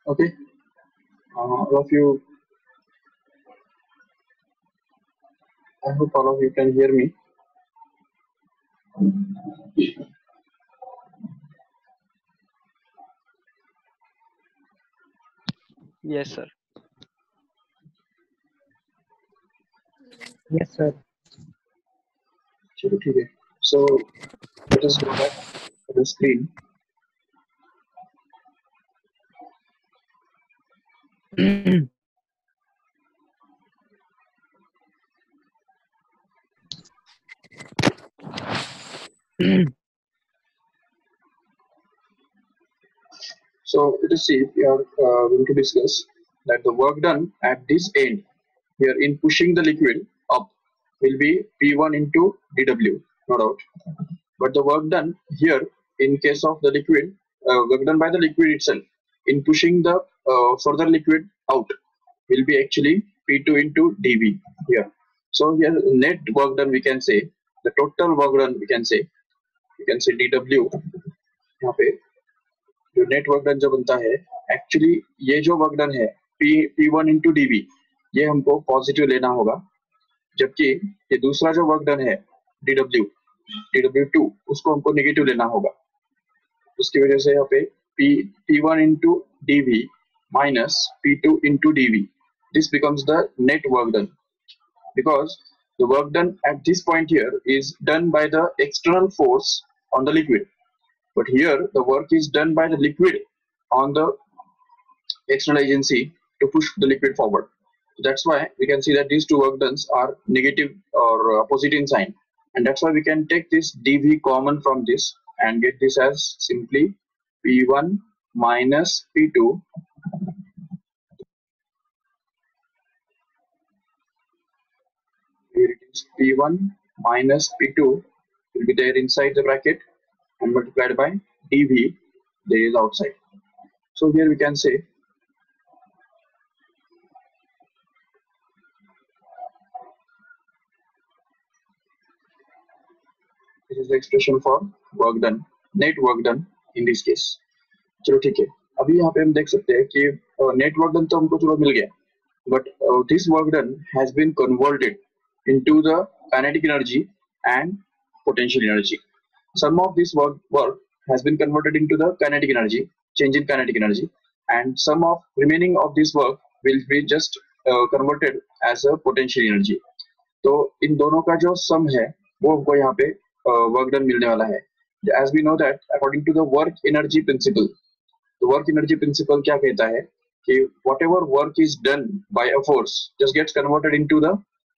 Okay, all of you, I hope all of you can hear me. Yes, sir. Yes, sir. चलो ठीक है. So let us go back to the screen. So let us see. We are going to discuss that the work done at this end here in pushing the liquid up will be P1 into dW, no doubt. But the work done here in case of the liquid, work done by the liquid itself in pushing the further liquid out will be actually P2 into dV here. So here net work done we can say, the total work done we can say dW यहाँ पे जो net work done जो बनता है, actually ये जो work done है P1 into dV ये हमको पॉजिटिव लेना होगा, जबकि ये दूसरा जो वर्क डन है dW2 उसको हमको नेगेटिव लेना होगा. उसकी वजह से यहाँ पे P1 into dV minus P2 into dV, this becomes the net work done, because the work done at this point here is done by the external force on the liquid, but here the work is done by the liquid on the external agency to push the liquid forward. So that's why we can see that these two work dones are negative or opposite in sign, and that's why we can take this dV common from this and get this as simply P1 minus P2 here it is P1 minus P2 will be there inside the bracket and multiplied by dV there is outside. So here we can say this is the expression for work done, net work done in this case. चलो ठीक है, अभी यहाँ पे हम देख सकते हैं कि नेट वर्क डन तो हमको चलो मिल गया, but this work done has been converted into the kinetic energy and potential energy. Some of this work has been converted into the kinetic energy, change in kinetic energy, and some of remaining of this work will be just converted as a potential energy. तो इन दोनों का जो सम है वो हमको यहाँ पे work done मिलने वाला है. As we know that according to the work energy principle, the work energy principle क्या कहता है कि whatever work is done by a force just gets converted into the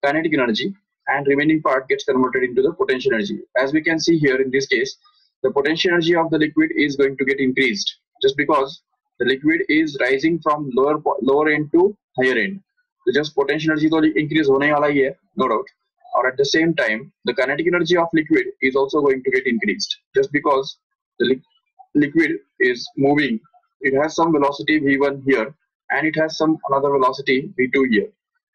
kinetic energy and remaining part gets converted into the potential energy. As we can see here in this case, the potential energy of the liquid is going to get increased just because the liquid is rising from lower end to higher end. So just potential energy तो increase होने वाला ही है, no doubt. Or at the same time, the kinetic energy of liquid is also going to get increased just because the liquid is moving. It has some velocity v1 here and it has some another velocity v2 here.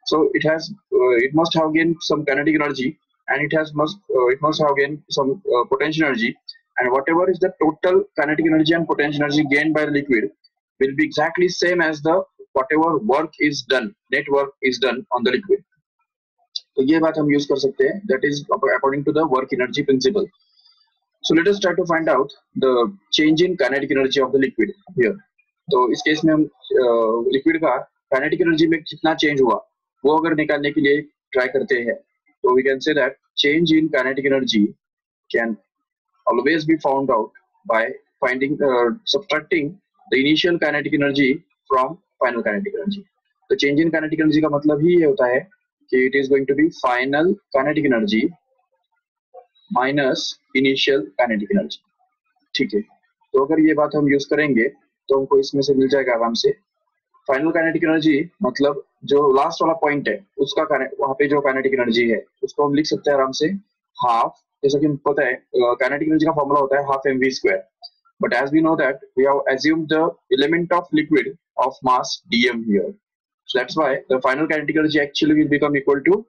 So it must have gained some kinetic energy and it must have gained some potential energy, and whatever is the total kinetic energy and potential energy gained by the liquid will be exactly same as the whatever work is done, net work is done on the liquid. तो ये बात हम use कर सकते हैं, that is according to the work energy principle. So let us try to find out the change in kinetic energy of the liquid here. तो इस case में हम लिक्विड का काइनेटिक एनर्जी में कितना चेंज हुआ वो अगर निकालने के लिए ट्राई करते हैं, तो we can say that change in kinetic energy can always be found out by finding subtracting the initial kinetic energy from final kinetic energy. तो change in kinetic energy का मतलब ही ये होता है कि it is going to be final kinetic energy minus initial kinetic energy. ठीक है, तो अगर ये बात हम यूज करेंगे तो हमको इसमें से मिल जाएगा आराम से फाइनल काइनेटिक एनर्जी, मतलब जो लास्ट वाला पॉइंट है उसका वहां पे जो काइनेटिक एनर्जी है उसको हम लिख सकते हैं आराम से हाफ, जैसा कि हमको पता है काइनेटिक एनर्जी का फॉर्मूला होता है half mv square, but as we know that we have assumed the element of liquid of mass dm here, so that's why the final kinetic energy actually will become equal to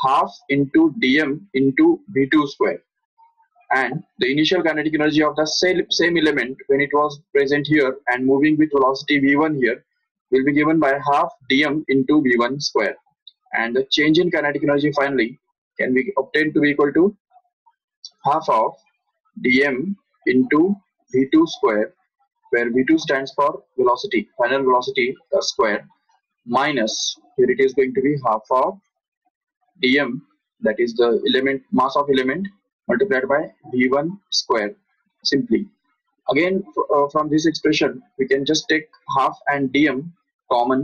half into dm into v2 square, and the initial kinetic energy of the same element when it was present here and moving with velocity v1 here will be given by half dm into v1 square, and the change in kinetic energy finally can be obtained to be equal to half of dm into v2 square, where v2 stands for velocity, final velocity square, minus, here it is going to be half of dm, that is the element mass of element, multiplied by v1 square. Simply again from this expression we can just take half and dm common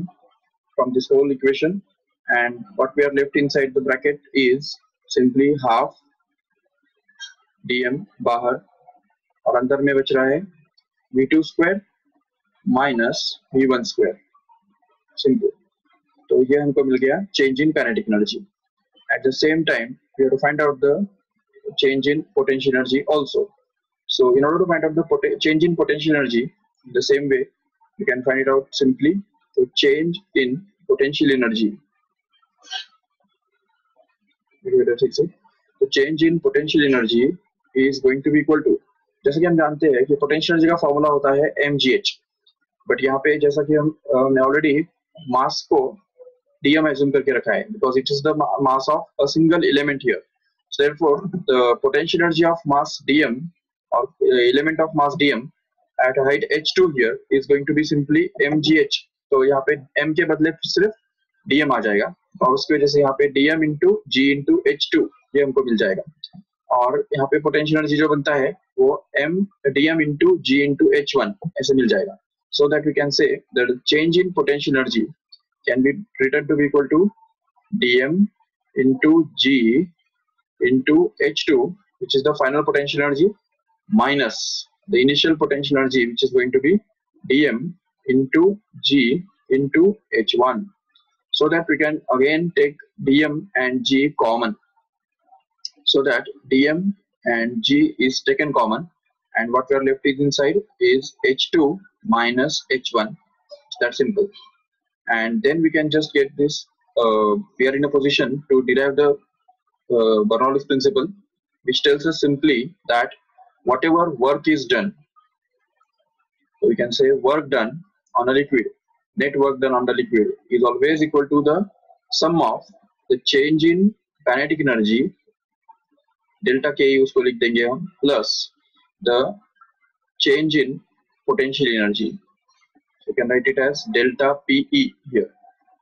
from this whole equation, and what we are left inside the bracket is simply half dm बाहर, और अंदर में बच रहा है v2 square minus v1 square. Simple. तो ये हमको मिल गया change in kinetic energy. At the same time, we have to find out the change in potential energy also. So, in order to find out the change in potential energy, the same way we can find it out simply. So, change in potential energy. So, change in potential energy is going to be equal to, जैसे कि हम जानते हैं कि potential energy का formula होता है mgh, but यहाँ पे जैसा कि हमने ऑलरेडी मास को dm assume करके रखा है, because it is the mass of a single element here. So therefore the potential energy of mass dm, or element of mass dm at height h2 here is going to be simply mgh. तो यहाँ पे m के बदले सिर्फ dm आ जाएगा, और उसकी वजह से यहाँ पे dm into g into h2 ये हमको मिल जाएगा, और यहाँ पे पोटेंशियल एनर्जी जो बनता है वो m dm into g into h1 ऐसे मिल जाएगा. So that we can say that the change in potential energy can be written to be equal to dm into g into h2, which is the final potential energy, minus the initial potential energy, which is going to be dm into g into h1. So that we can again take dm and g common, so that dm and g is taken common, and what we are left is inside is h2 minus h1. It's that simple. And then we can just get this, we are in a position to derive the Bernoulli's principle, which tells us simply that whatever work is done, so we can say work done on a liquid, net work done on the liquid is always equal to the sum of the change in kinetic energy, delta K उसको लिख देंगे हम, plus the change in potential energy. You can write it as delta PE here.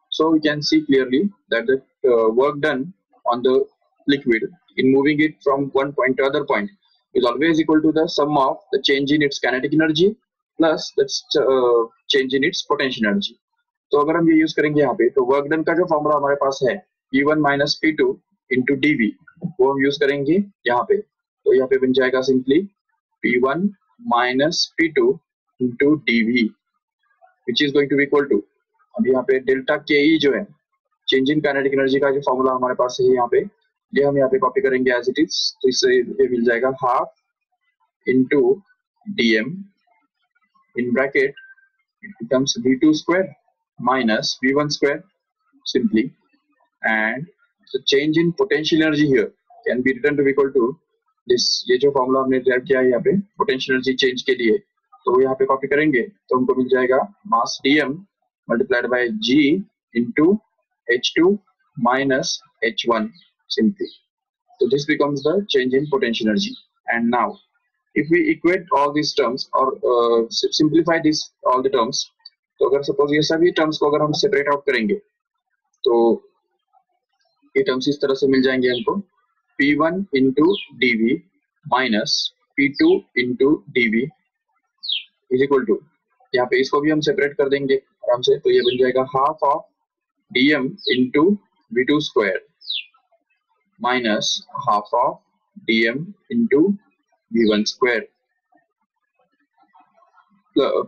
So we can see clearly that the work done on the liquid in moving it from one point to other point is always equal to the sum of the change in its kinetic energy plus the change in its potential energy. तो अगर हम ये use करेंगे यहाँ पे, तो work done का जो फॉर्मूला हमारे पास है P1 minus P2 into dV, वो हम यूज करेंगे यहाँ पे. तो यहाँ पे बन जाएगा simply P1 minus P2 into dV, which is going to be equal to, अब यहाँ पे डेल्टा के ई जो है चेंज इन काइनेटिक एनर्जी का जो फॉर्मूला हमारे पास है यहाँ पे, ये हम यहाँ पे कॉपी करेंगे एज इट इज. तो इससे ये मिल जाएगा half into dm in bracket, it becomes v2 square minus v1 square simply, and the change in potential energy here can be written to be equal to this. ये जो formula हमने drive किया है यहाँ पे पोटेंशियल एनर्जी चेंज के लिए, तो यहाँ पे कॉपी करेंगे तो हमको मिल जाएगा मास dm multiplied by g into h2 minus h1 simply. So this becomes the change in potential energy. And now if we equate all these terms or simplify this all the terms, तो अगर suppose ये सभी terms को अगर हम separate out करेंगे तो ये टर्म्स इस तरह से मिल जाएंगे हमको, P1 into dV minus P2 into dV is equal to, यहाँ पे इसको भी हम सेपरेट कर देंगे आराम से, तो ये बन जाएगा half of dm into v2 square minus half of dm into v1 square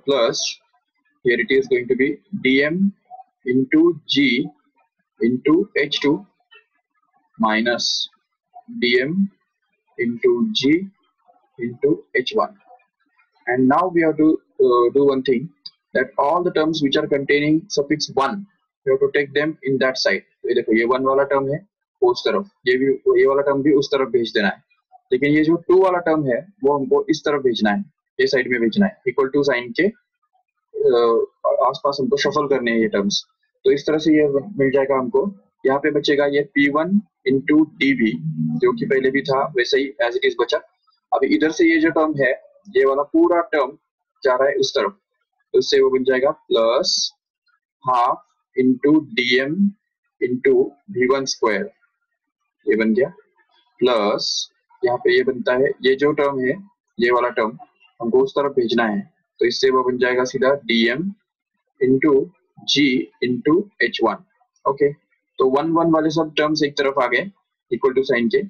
plus here it is going to be dm into g into h2 minus dm into g into h1. And now we have to do one thing, that all the terms which are containing suffix 1, we have to take them in that side. ये देखो ये 1 वाला term है वो उस तरफ, ये वाला टर्म भी उस तरफ भेज देना है, लेकिन ये जो 2 वाला टर्म है वो हमको इस तरफ भेजना है, ये साइड में भेजना है, इक्वल टू साइन के आसपास हमको शफल करने हैं ये टर्म्स। तो इस तरह से ये मिल जाएगा हमको। यहाँ पे बचेगा ये P1 इंटू DV, जो कि पहले भी था वैसे ही एज इट इज बचा। अभी इधर से ये जो टर्म है, ये वाला पूरा टर्म जा रहा है उस तरफ, तो इससे वो बन जाएगा plus half into DM into V1 square, ये बन गया। प्लस यहाँ पे ये बनता है, ये जो टर्म है ये वाला टर्म हमको उस तरफ भेजना है, तो इससे वो बन जाएगा सीधा DM into G into H1। Okay, तो 1 1 वाले सब टर्म्स एक तरफ आ गए इक्वल टू साइन के,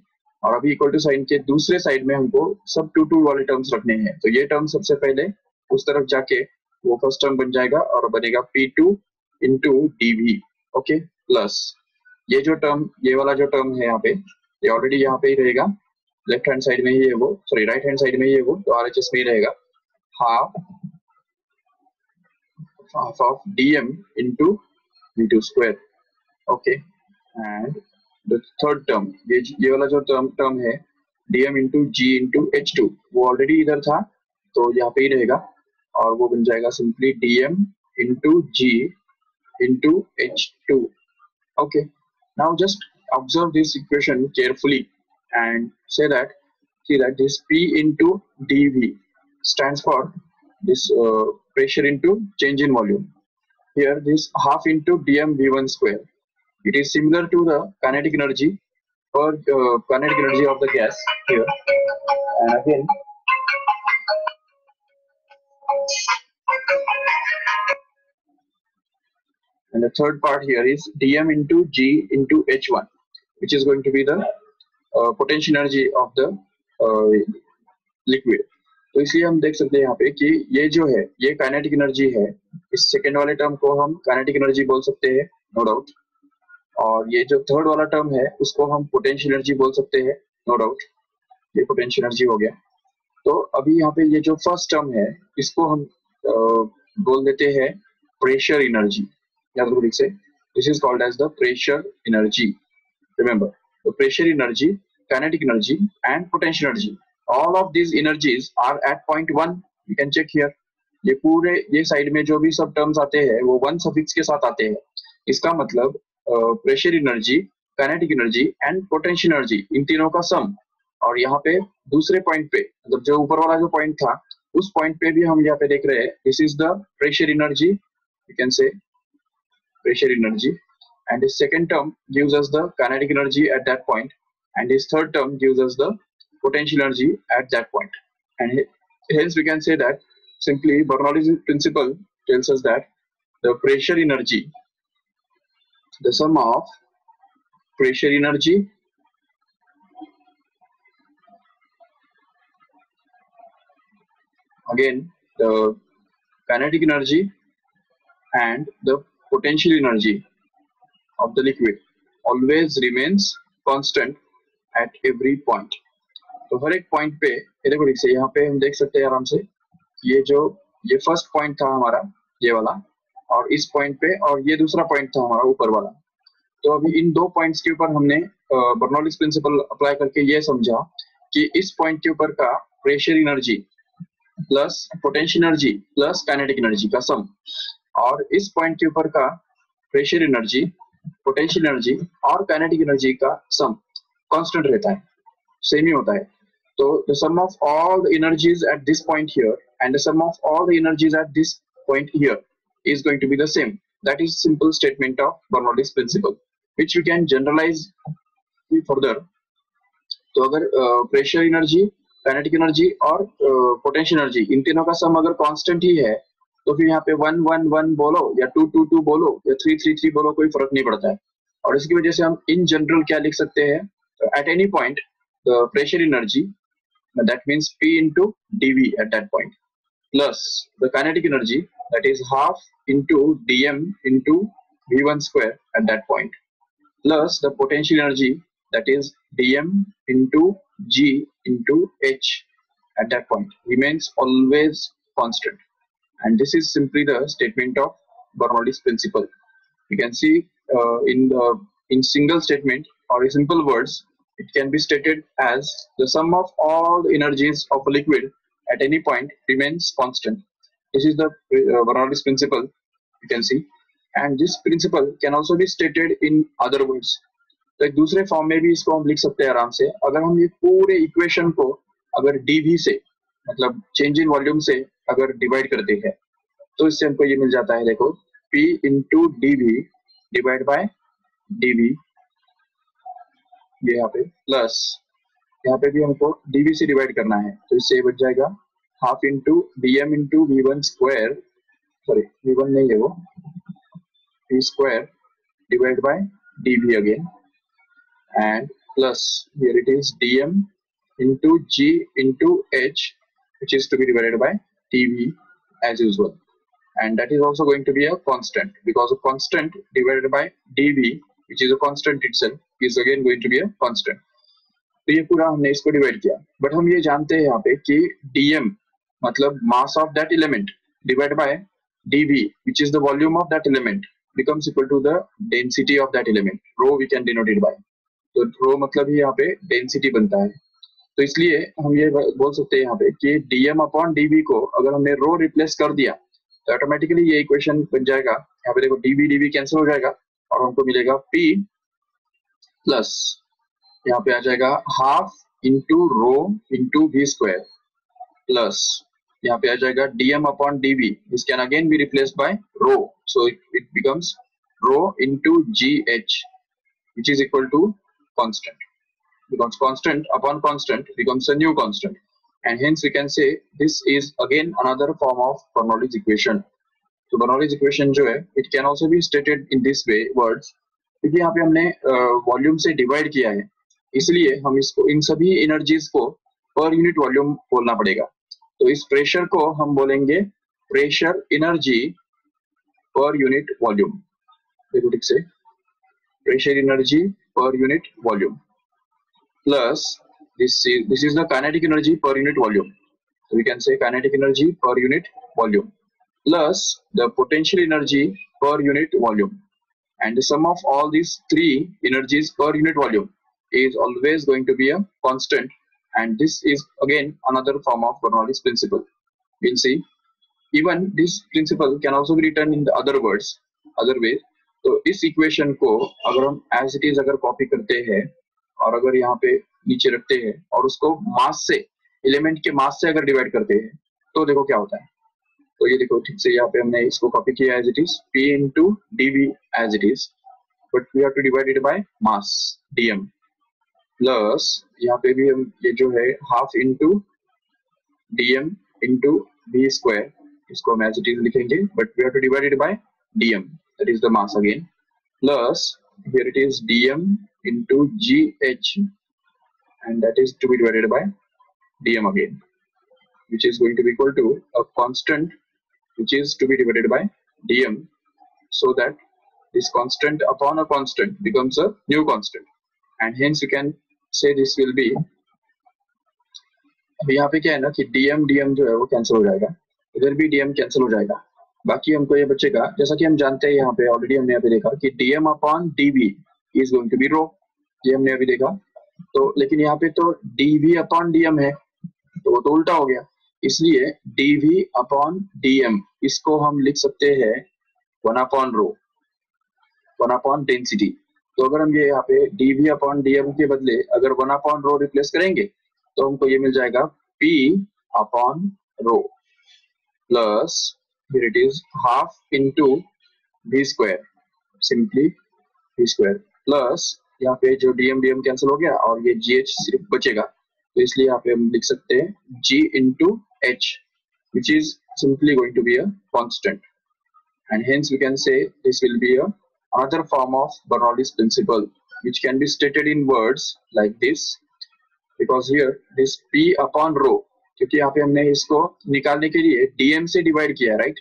और अभी इक्वल टू साइन के दूसरे साइड में हमको सब 2 2 वाले टर्म्स रखने हैं। तो ये टर्म सबसे पहले उस तरफ जाके वो फर्स्ट टर्म बन जाएगा और बनेगा P2 into DV। Okay, plus ये जो टर्म, ये वाला जो टर्म है यहाँ पे, ये ऑलरेडी यहाँ पे ही रहेगा, लेफ्ट हैंड साइड में ही है वो, सॉरी राइट हैंड साइड में ही है वो, तो RHS में ही रहेगा half of DM into V2 square। Okay, and the third term, ये वाला जो टर्म है DM into G into H2, वो ऑलरेडी इधर था तो यहाँ पे ही रहेगा, और वो बन जाएगा simply DM into G into H2। Okay, now just observe this equation carefully and see that this P into dV stands for this pressure into change in volume. Here this half into dm v1 square. It is similar to the kinetic energy or kinetic energy of the gas here. And again, and the third part here is dm into g into h1, which is going to be the potential energy of the liquid. तो इसलिए हम देख सकते हैं यहाँ पे कि ये जो है ये काइनेटिक एनर्जी है, इस सेकेंड वाले टर्म को हम काइनेटिक एनर्जी बोल सकते हैं, नो डाउट, और ये जो थर्ड वाला टर्म है उसको हम पोटेंशियल एनर्जी बोल सकते हैं, नो डाउट, ये पोटेंशियल एनर्जी हो गया। तो अभी यहाँ पे ये जो फर्स्ट टर्म है इसको हम बोल देते हैं प्रेशर एनर्जी, याद रखो से, this is called as the pressure energy. Remember, the pressure energy, kinetic energy and potential energy, all of these energies are at point 1। you can check here, ये पूरे ये साइड में जो भी सब टर्म्स आते हैं वो 1 सफिक्स के साथ आते हैं। इसका मतलब pressure energy, kinetic energy and potential energy, इन तीनों का सम। और यहाँ पे दूसरे पॉइंट पे, मतलब जो ऊपर वाला जो पॉइंट था उस पॉइंट पे भी हम यहाँ पे देख रहे हैं, this is the pressure energy, you can say pressure energy, and the second term gives us the kinetic energy at that point, and this third term gives us the potential energy at that point. And hence we can say that simply Bernoulli's principle tells us that the pressure energy, the sum of pressure energy again the kinetic energy and the potential energy of the liquid always remains constant at every point। तो हर एक point पे ये देखो, से यहाँ पे हम देख सकते हैं आराम से, ये फर्स्ट पॉइंट था हमारा ये वाला, और इस पॉइंट पे, और ये दूसरा पॉइंट था हमारा ऊपर वाला। तो अभी इन दो पॉइंट्स के ऊपर हमने बर्नौलीज प्रिंसिपल अप्लाई करके ये समझा कि इस पॉइंट के ऊपर का pressure energy plus potential energy plus kinetic energy का सम, और इस पॉइंट के ऊपर का प्रेशर एनर्जी, पोटेंशियल एनर्जी और काइनेटिक एनर्जी का सम कांस्टेंट रहता है, सेम ही होता है। तो the sum of all the energies at this point here and the sum of all the energies at this point here is going to be the same. That is simple statement of Bernoulli's principle, which we can generalize further। तो अगर pressure energy, kinetic energy और potential energy, इन तीनों का सम अगर constant ही है तो फिर यहाँ पे 1 1 1 बोलो या 2 2 2 बोलो या 3 3 3 बोलो, कोई फर्क नहीं पड़ता है। और इसकी वजह से हम इन जनरल क्या लिख सकते हैं, at any point the pressure energy, that means P into dV at that point, plus the kinetic energy, that is half into dm into v1 square at that point, plus the potential energy, that is dm into g into h at that point, remains always constant। And this is simply the statement of Bernoulli's principle। You can see in single statement or in simple words, it can be stated as the sum of all the energies of a liquid at any point remains constant, This is the Bernoulli's principle, you can see, and this principle can also be stated in other words. तो एक दूसरे form में भी इसको हम लिख सकते हैं आराम से। अगर हम ये पूरे इक्वेशन को अगर dv से मतलब चेंज इन वॉल्यूम से अगर डिवाइड करते हैं तो इससे हमको ये मिल जाता है, देखो p into dv divide by dv, ये यहाँ पे प्लस यहाँ पे भी हमको dv से डिवाइड करना है तो इससे ये बच जाएगा half into dm into v1 square, sorry v1 नहीं है वो, p square divide by dv again and plus here it is dm into g into h which is to be divided by dv as usual, and that is also going to be a constant because a constant divided by dv which is a constant itself is again going to be a constant. तो ये पूरा हमने इसको divide किया, but हम ये जानते हैं यहाँ पे कि dm मतलब mass of that element divided by dv which is the volume of that element becomes equal to the density of that element, rho we can denote it by. तो रो मतलब ही यहाँ पे डेंसिटी बनता है, तो इसलिए हम ये बोल सकते हैं यहाँ पे कि dm अपॉन dv को अगर हमने रो रिप्लेस कर दिया तो ऑटोमेटिकली ये इक्वेशन बन जाएगा। यहाँ पे देखो dv dv कैंसिल हो जाएगा और हमको मिलेगा p प्लस यहाँ पे आ जाएगा half into rho into v square plus यहाँ पे आ जाएगा dm upon dv, this can again be replaced by rho, so it becomes rho into gh which is equal to constant, because constant upon constant becomes a new constant, and hence we can say this is again another form of Bernoulli's equation. तो Bernoulli's equation जो है it can also be stated in this way words, क्योंकि यहाँ पे हमने volume से divide किया है इसलिए हम इसको इन सभी एनर्जीज को पर यूनिट वॉल्यूम बोलना पड़ेगा। तो इस प्रेशर को हम बोलेंगे pressure energy per unit volume, देखो ठीक से pressure energy per unit volume plus this is the kinetic energy per unit volume, so we can say kinetic energy per unit volume plus the potential energy per unit volume, and the sum of all these three energies per unit volume is always going to be a constant, and this is again another form of Bernoulli's principle. We'll see even this principle can also be written in the other words, other way. तो इस equation को अगर हम as it is अगर copy करते हैं और अगर यहाँ पे नीचे रखते हैं और उसको मास से, एलिमेंट के मास से अगर डिवाइड करते हैं तो देखो क्या होता है। तो ये देखो ठीक से यहाँ पे हमने इसको कॉपी किया as it is p into dv as it is, but we have to divide it by mass dm plus यहाँ पे भी हम ये जो है half into dm into v square, इसको हम एज इट इज लिखेंगे but we have to divide it by dm, that is the mass again, plus here it is dm into gh, and that is to be divided by dm again, which is going to be equal to a constant which is to be divided by dm, so that this constant upon a constant becomes a new constant, and hence you can say this will be, अब यहाँ पे क्या है ना कि dm dm जो है वो कैंसिल हो जाएगा, इधर भी dm कैंसिल हो जाएगा, बाकी हमको ये बचेगा जैसा कि हम जानते हैं यहाँ पे ऑलरेडी हमने यहाँ पे देखा कि dm upon dv is going to be rho, ये हमने अभी देखा। तो लेकिन यहाँ पे तो dv अपॉन dm है तो वो तो उल्टा हो गया, इसलिए dv अपॉन dm इसको हम लिख सकते हैं 1 अपॉन रो, 1 अपॉन डेंसिटी। तो अगर हम ये यहाँ पे dv अपॉन dm के बदले अगर 1 अपॉन रो रिप्लेस करेंगे तो हमको ये मिल जाएगा p upon rho plus here it is half into v square, simply v square plus यहाँ पे जो dm dm कैंसिल हो गया और ये gh सिर्फ बचेगा, तो इसलिए यहाँ पे हम लिख सकते हैं g into h which is simply going to be a constant, and hence we can say this will be a another form of Bernoulli's principle which can be stated in words like this, because here this p upon rho, क्योंकि यहाँ पे हमने इसको निकालने के लिए dm से divide किया है राइट,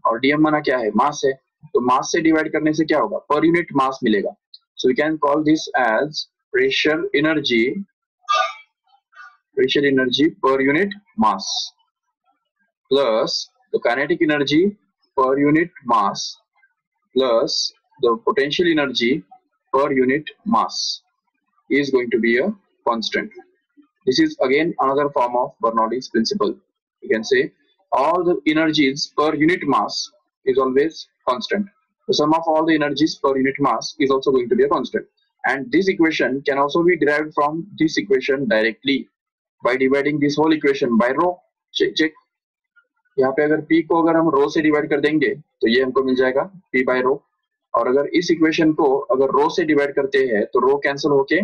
और dm माना क्या है, मास है, तो मास से डिवाइड करने से क्या होगा, पर यूनिट मास मिलेगा, so we can call this as pressure energy per unit mass plus the kinetic energy per unit mass plus the potential energy per unit mass is going to be a constant. This is again another form of Bernoulli's principle. You can say all the energies per unit mass is always constant. The sum of all the energies per unit mass is also going to be a constant. And this equation can also be derived from this equation directly by dividing this whole equation by rho. check यहाँ पे अगर p को अगर हम रो से divide कर देंगे तो ये हमको मिल जाएगा p बाय रो, और अगर इस इक्वेशन को अगर रो से डिवाइड करते हैं तो रो कैंसिल होके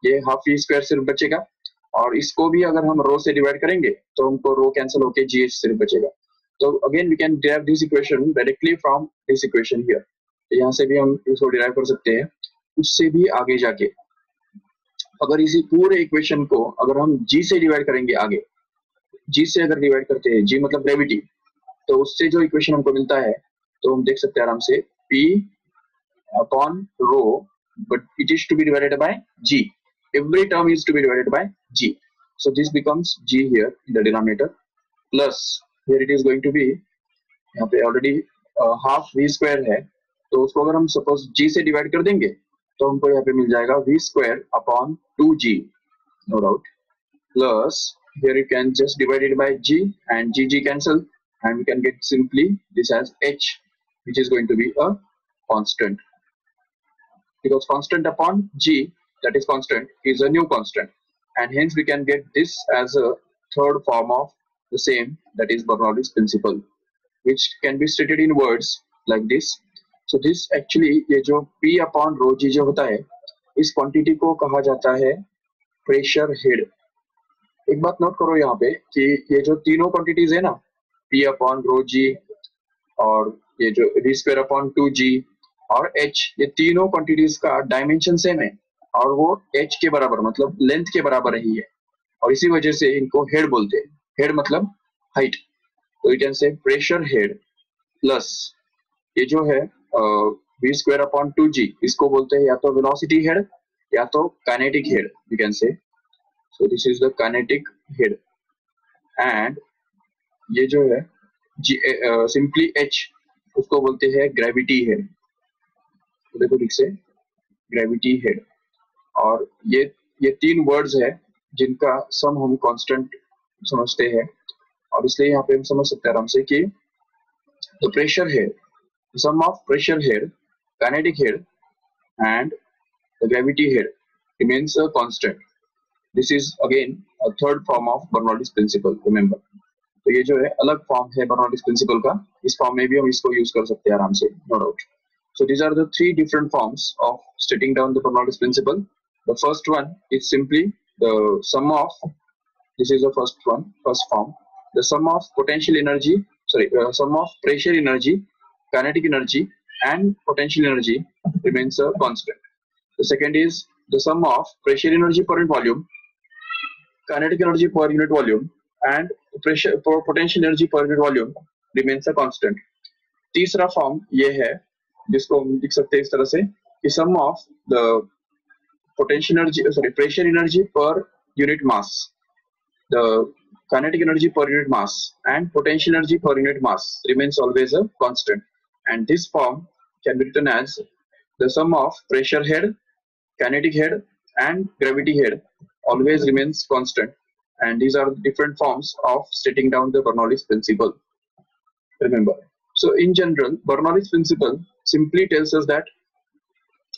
ये हाफ v स्क्वायर सिर्फ बचेगा, और इसको भी अगर हम रो से डिवाइड करेंगे तो हमको रो कैंसिल होके g सिर्फ बचेगा. तो again we can derive this equation directly from this equation here. तो यहाँ से भी हम इसको डिराइव कर सकते हैं. उससे भी आगे जाके अगर इसी पूरे इक्वेशन को अगर हम g से डिवाइड करेंगे, आगे g से अगर डिवाइड करते हैं, g मतलब ग्रेविटी, तो उससे जो इक्वेशन हमको मिलता है तो हम देख सकते हैं आराम से p upon rho, but it is to be divided by g. Every term is to be divided by g. So this becomes g here in the denominator, plus here it is going to be यहाँ पे already half v square है, तो उसको अगर हम suppose g से divide कर देंगे तो हमको यहाँ पे मिल जाएगा v square upon 2g, no doubt, plus here you can just divide it by g and g cancel, and we can get simply this as h, which is going to be a constant, because constant upon g, that is constant, is a new constant, and hence we can get this as a third form of the same, that is Bernoulli's principle, which can be stated in words like this. So this actually ये जो p upon rho g जो होता है, इस quantity को कहा जाता है प्रेशर हेड. एक बात नोट करो यहाँ पे कि ये जो तीनों क्वांटिटीज है ना, p अपॉन रो जी और ये जो v स्क्वायर अपॉन 2g और h, ये तीनों क्वांटिटीज का डायमेंशन सेम है और वो h के बराबर मतलब लेंथ के बराबर ही है, और इसी वजह से इनको हेड बोलते हैं. हेड मतलब हाइट. तो you can say pressure head plus ये जो है v स्क्वायर अपॉन 2g, इसको बोलते हैं या तो वेलोसिटी हेड या तो kinetic head, you can say. So this is the kinetic head, and ये जो है simply h, उसको बोलते हैं ग्रेविटी हेड. तो देखो ठीक से ग्रेविटी हेड, और ये तीन वर्ड्स है जिनका सम हम कांस्टेंट समझते हैं, और इसलिए यहाँ पे हम समझ सकते हैं आराम से कि the pressure head, the sum of pressure head, kinetic head and the gravity head remains a constant. This is again a third form of Bernoulli's principle, remember. तो ये जो है अलग फॉर्म है Bernoulli's principle का, इस फॉर्म में भी हम इसको यूज कर सकते हैं आराम से, no doubt. So these are the three different forms of stating down the Bernoulli's principle. The first one is simply the sum of, this is the first form, the sum of potential energy, sum of pressure energy, kinetic energy and potential energy remains a constant. The second is the sum of pressure energy per unit volume, kinetic energy per unit volume and potential energy per unit volume remains a constant. तीसरा form ये है जिसको हम लिख सकते हैं इस तरह से कि sum of the potential energy, pressure energy per unit mass, the kinetic energy per unit mass and potential energy per unit mass remains always a constant, and this form can be written as the sum of pressure head, kinetic head and gravity head always remains constant, and these are different forms of stating down the Bernoulli's principle, remember. So in general, Bernoulli's principle simply tells us that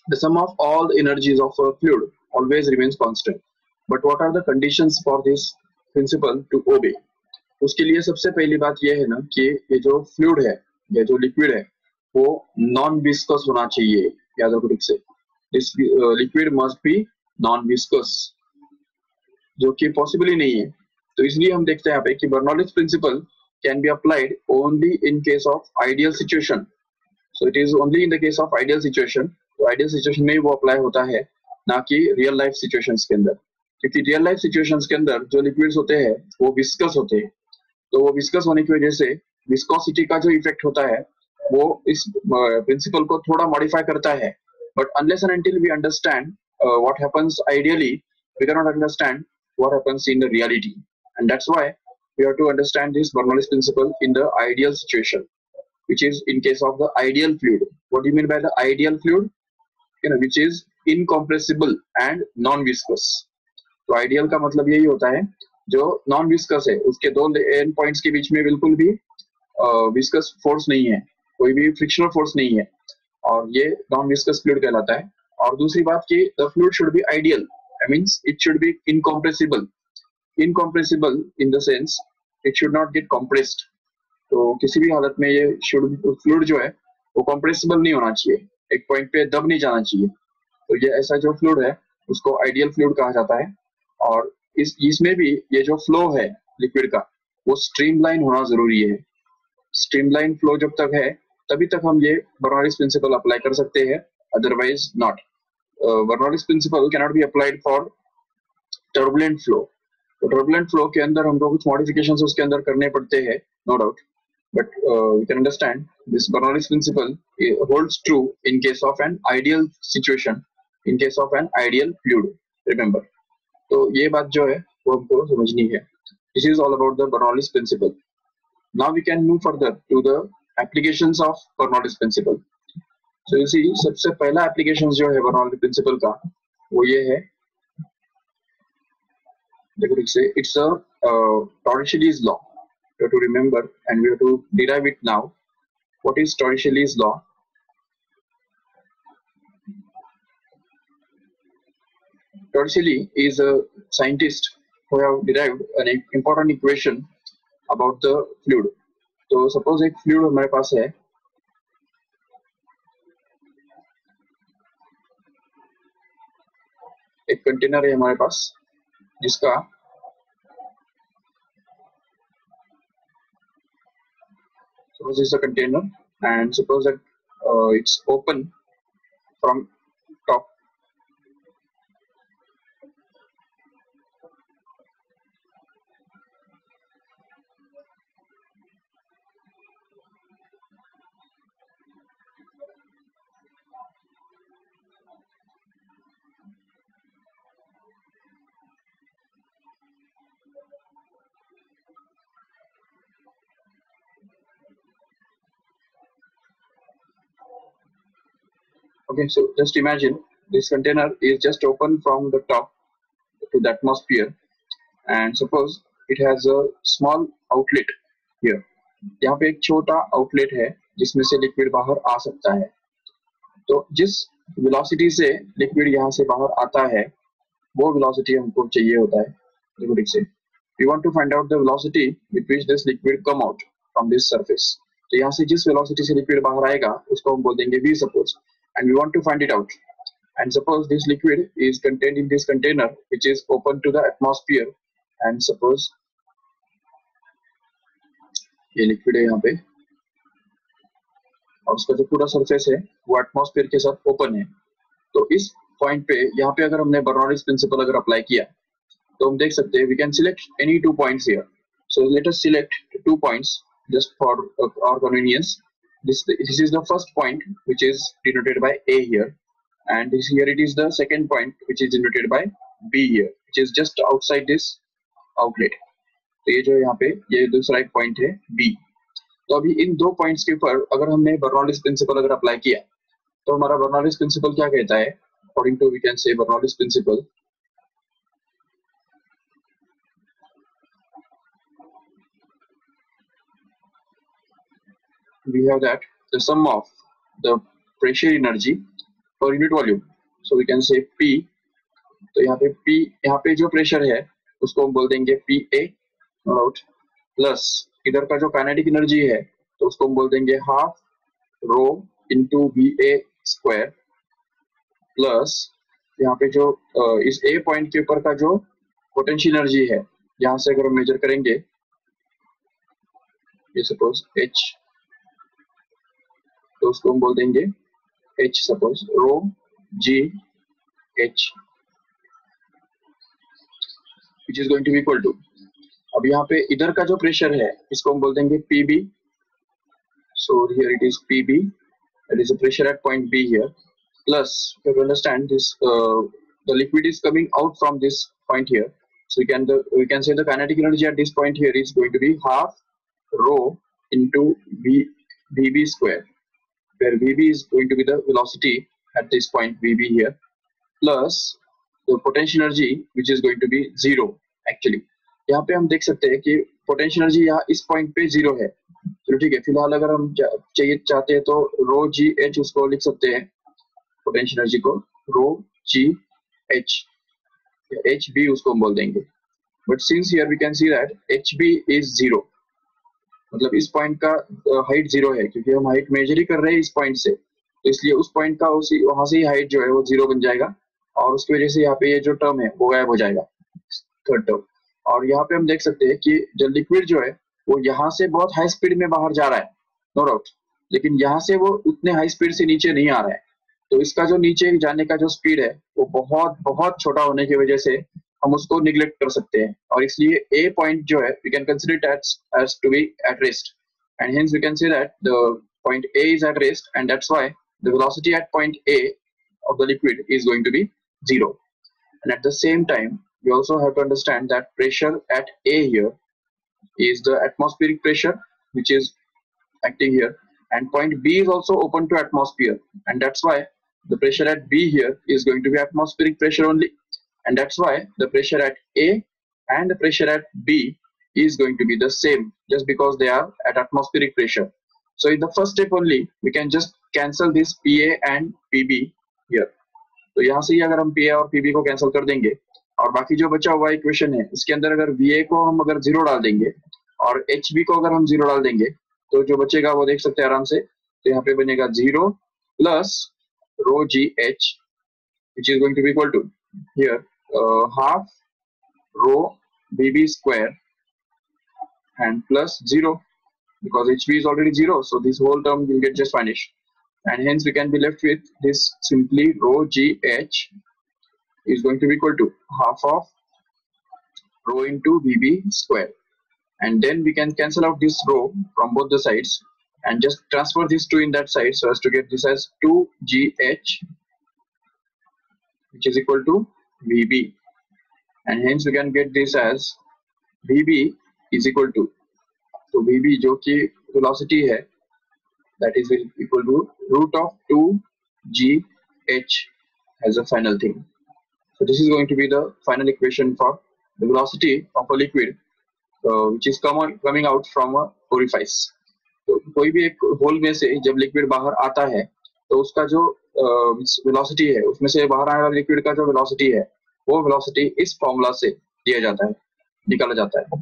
the sum of all the energies of a fluid always remains constant, but what are the conditions for this principle to obey? उसके लिए सबसे पहली बात यह है ना कि ये जो फ्लूइड है, ये जो लिक्विड है, वो नॉन विस्कस होना चाहिए, याद रखो ठीक से. This liquid must be non viscous, जो कि पॉसिबल ही नहीं है. तो इसलिए हम देखते हैं यहाँ पे कि Bernoulli's principle can be applied only in case of ideal situation. So it is only in the case of ideal situation. तो आइडियल सिचुएशन में वो अप्लाई होता है, ना कि रियल लाइफ सिचुएशंस के अंदर, क्योंकि रियल लाइफ सिचुएशंस के अंदर जो लिक्विड्स होते हैं वो विस्कस होते हैं. तो वो विस्कस होने की वजह से विस्कोसिटी का जो इफेक्ट होता है वो इस प्रिंसिपल को थोड़ा मॉडिफाई करता है. But unless and until we understand what happens ideally, we can not understand what happens in the reality, and that's why we have to understand this Bernoulli's principle in the ideal situation, which is in case of the ideal fluid. What do you mean by the ideal fluid? Which is incompressible and non-viscous. तो ideal का मतलब यही होता है जो non viscous है उसके दो एंड पॉइंट्स के बीच में बिल्कुल भी विस्कस फोर्स नहीं है, कोई भी फ्रिक्शनल फोर्स नहीं है, और ये नॉन विस्कस फ्लूइड कहलाता है। और दूसरी बात कि the fluid should be ideal, I means it should be incompressible. Incompressible in the sense it should not gate compressed. तो किसी भी हालत में ये फ्लूइड जो है वो कॉम्प्रेसिबल नहीं होना चाहिए, एक पॉइंट पे दब नहीं जाना चाहिए। तो ये ऐसा जो फ्लूइड है उसको आइडियल फ्लूइड कहा जाता है। और इसमें भी ये जो फ्लो है लिक्विड का वो स्ट्रीमलाइन होना जरूरी है। स्ट्रीमलाइन फ्लो जब तक है तभी तक हम ये बर्नौलीज प्रिंसिपल अप्लाई कर सकते हैं, otherwise not. Bernoulli's principle cannot be applied for turbulent flow. तो टर्बुलेंट फ्लो के अंदर हमको कुछ मॉडिफिकेशंस उसके अंदर करने पड़ते हैं, no doubt, but you can understand this Bernoulli's principle holds true in case of an ideal situation, in case of an ideal fluid, remember। तो ये बात जो है वो हमको समझनी है। This is all about the Bernoulli's principle। Now we can move further to the applications of Bernoulli's principle। So you see सबसे पहला application जो है Bernoulli principle का वो ये है, देखो ठीक से, it's a Torricelli's law। You have to remember and we have to derive it now। What is Torricelli's law? Torricelli is a scientist who have derived an important equation about the fluid। तो suppose एक fluid हमारे पास है, एक container है हमारे पास जिसका suppose is a container and suppose that it's open from top। Okay, so just imagine this container is just open from the top to the atmosphere and suppose it has a small outlet here। यहाँ पे एक छोटा outlet है जिसमें से liquid बाहर आ सकता है। तो जिस वेलोसिटी से लिक्विड यहाँ से बाहर आता है वो वेलोसिटी हमको चाहिए होता है। देखो ठीक से, we want to find out the velocity with which this liquid come out from this surface। तो यहाँ से जिस वेलोसिटी से लिक्विड बाहर आएगा उसको हम बोल देंगे v suppose, and we want to find it out। And suppose this liquid is contained in this container which is open to the atmosphere, and suppose ये लिक्विड है यहाँ पे और उसका जो पूरा सरफेस है वो एटमॉस्फेयर के साथ ओपन है। तो इस पॉइंट पे यहाँ पे अगर हमने बर्नौलीज प्रिंसिपल अगर अप्लाई किया तो हम देख सकते हैं we can select any two points here. So let us select two points just for our convenience। This is the first point which is denoted by A here, and here it is the second point which is denoted by B here, which is just outside this outlet। तो ये जो यहाँ पे ये दूसरा एक point है B। तो अभी इन दो पॉइंट्स के ऊपर अगर हमने बर्नौलीज प्रिंसिपल अगर अप्लाई किया तो हमारा बर्नौलीज प्रिंसिपल क्या कहता है, according to we can say Bernoulli's principle, we have that the sum of the pressure energy per unit volume। So we can say P। तो यहाँ पे P, यहाँ पे जो प्रेशर है उसको हम बोल देंगे PA नोट, प्लस इधर का जो काइनेटिक एनर्जी है तो उसको हम बोल देंगे half rho into VA square, plus यहाँ पे जो इस A पॉइंट के ऊपर का जो पोटेंशियल एनर्जी है यहाँ से अगर हम मेजर करेंगे ये सपोज H, तो उसको हम बोल देंगे H suppose rho G H which is going to be equal to, अब यहाँ पे इधर का जो प्रेशर है इसको हम बोल देंगे PB। So here it is PB, that is the pressure at point B here, plus you have to understand this the liquid is coming out from this point here, so we can say the kinetic energy at this point here is going to be half rho into VB square, where VB is going to be the velocity at this point VB here, plus the potential energy which is going to be zero actually। यहाँ पे हम देख सकते हैं कि potential energy यहाँ इस point पे 0 है। चलो ठीक है, फिलहाल अगर हम चाहिए चाहते हैं तो रो जी एच उसको लिख सकते हैं, पोटेंशियल एनर्जी को rho G H, H B उसको हम बोल देंगे। But since here we can see that H B is 0, मतलब इस पॉइंट का हाइट 0 है, क्योंकि हम हाइट मेजर ही कर रहे हैं इस पॉइंट से, तो इसलिए उस पॉइंट का उसी वहां से ही हाइट जो है वो 0 बन जाएगा, और उसकी वजह से यहाँ पे ये जो टर्म है वो गायब हो जाएगा, थर्ड टर्म। और यहाँ पे हम देख सकते हैं कि जो लिक्विड जो है वो यहाँ से बहुत हाई स्पीड में बाहर जा रहा है, नो डाउट, लेकिन यहाँ से वो उतने हाई स्पीड से नीचे नहीं आ रहा है। तो इसका जो नीचे जाने का जो स्पीड है वो बहुत बहुत छोटा होने की वजह से हम उसको निग्लेक्ट कर सकते हैं, और इसलिए ए पॉइंट जो है we can consider it as to be at rest, and hence we can say that the point A is at rest, and that's why the velocity at point A of the liquid is going to be 0. And at the same time we also have to understand that pressure at A here is the atmospheric pressure which is acting here, and point B is also open to atmosphere, and that's why the pressure at B here is going to be atmospheric pressure only, and that's why the pressure at A and the pressure at B is going to be the same, just because they are at atmospheric pressure. So in the first step only we can just cancel this PA and PB here. तो यहाँ से ही अगर हम PA और PB को cancel कर देंगे, और बाकी जो बचा हुआ इक्वेशन है इसके अंदर अगर VA को हम अगर 0 डाल देंगे और HB को अगर हम 0 डाल देंगे, तो जो बचेगा वो देख सकते हैं आराम से, तो यहाँ पे बनेगा 0 plus row G H which is going to be equal to here half rho BB square and plus 0, because HB is already 0, so this whole term will get just vanished, and hence we can be left with this simply rho GH is going to be equal to half of rho into BB square, and then we can cancel out this rho from both the sides and just transfer these two in that side so as to get this as 2GH, which is equal to VB, and hence we can get this as VB is equal to, so VB जो कि velocity है, that is equal to root of 2GH as a final thing. So this is going to be the final equation for the velocity of a liquid which is coming out from a orifice. तो कोई भी एक whole में से जब liquid बाहर आता है तो उसका जो वेलोसिटी है, उसमें से बाहर आने वाले लिक्विड का जो वेलोसिटी है वो वेलोसिटी इस फॉर्मूला से दिया जाता है, निकाला जाता है।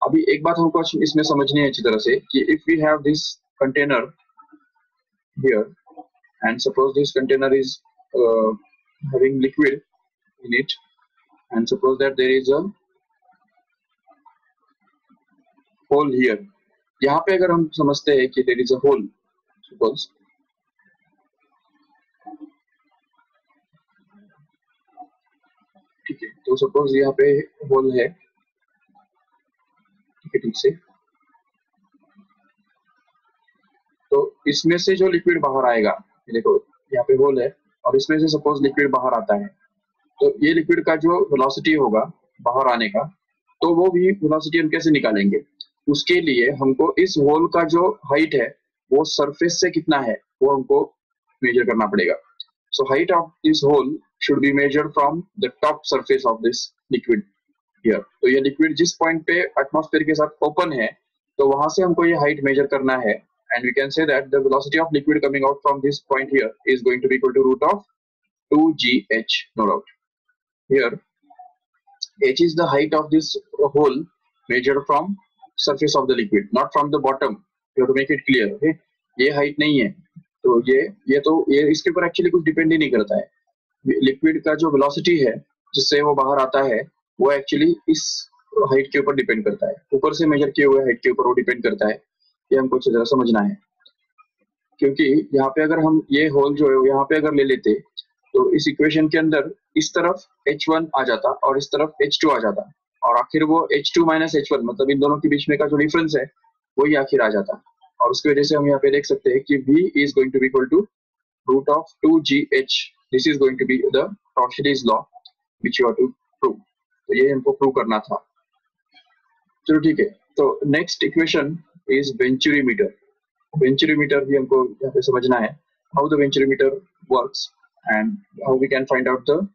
अभी एक बात हमको इसमें समझनी है अच्छी तरह से कि if we have this container here and suppose this container is having liquid in it, and suppose that there is a hole here, यहाँ पे अगर हम समझते हैं कि there is a hole, suppose ठीक है, तो सपोज यहाँ पे होल है, ठीक है, ठीक से, तो इसमें से जो लिक्विड बाहर आएगा, देखो यहाँ पे होल है और इसमें से सपोज लिक्विड बाहर आता है, तो ये लिक्विड का जो वेलोसिटी होगा बाहर आने का, तो वो भी वेलोसिटी हम कैसे निकालेंगे? उसके लिए हमको इस होल का जो हाइट है वो सरफेस से कितना है वो हमको मेजर करना पड़ेगा। So height of this hole should be measured from the top surface of this liquid here. तो ये लिक्विड जिस पॉइंट पे एटमॉस्फेयर के साथ ओपन है तो वहां से हमको ये हाइट मेजर करना है, and we can say that the velocity of liquid coming out from this point here is going to be equal to root of 2gh, no doubt. Here h is the height of this hole measured from surface of the liquid, not from the bottom. You have to make it clear, okay? ये height नहीं है, तो ये इसके ऊपर actually कुछ depend ही नहीं करता है। लिक्विड का जो वेलोसिटी है जिससे वो बाहर आता है वो एक्चुअली इस हाइट के ऊपर डिपेंड करता है, ऊपर से मेजर किए हुए हाइट के ऊपर वो डिपेंड करता है। ये हमको अच्छी तरह समझना है, क्योंकि यहाँ पे अगर हम ये होल जो है यहाँ पे अगर ले लेते तो इस इक्वेशन के अंदर इस तरफ H1 आ जाता और इस तरफ H2 आ जाता, और आखिर वो H2 माइनस H1 मतलब इन दोनों के बीच में का जो डिफरेंस है वही आखिर आ जाता, और उसकी वजह से हम यहाँ पे देख सकते हैं कि V is going to be equal to root of 2gh. This is going to be the Cauchy's law which you have to prove. तो ये हमको प्रूव करना था। चलो ठीक है, तो next equation is venturimeter. Venturimeter भी हमको यहाँ पे समझना है, how the venturimeter works and how we can find out the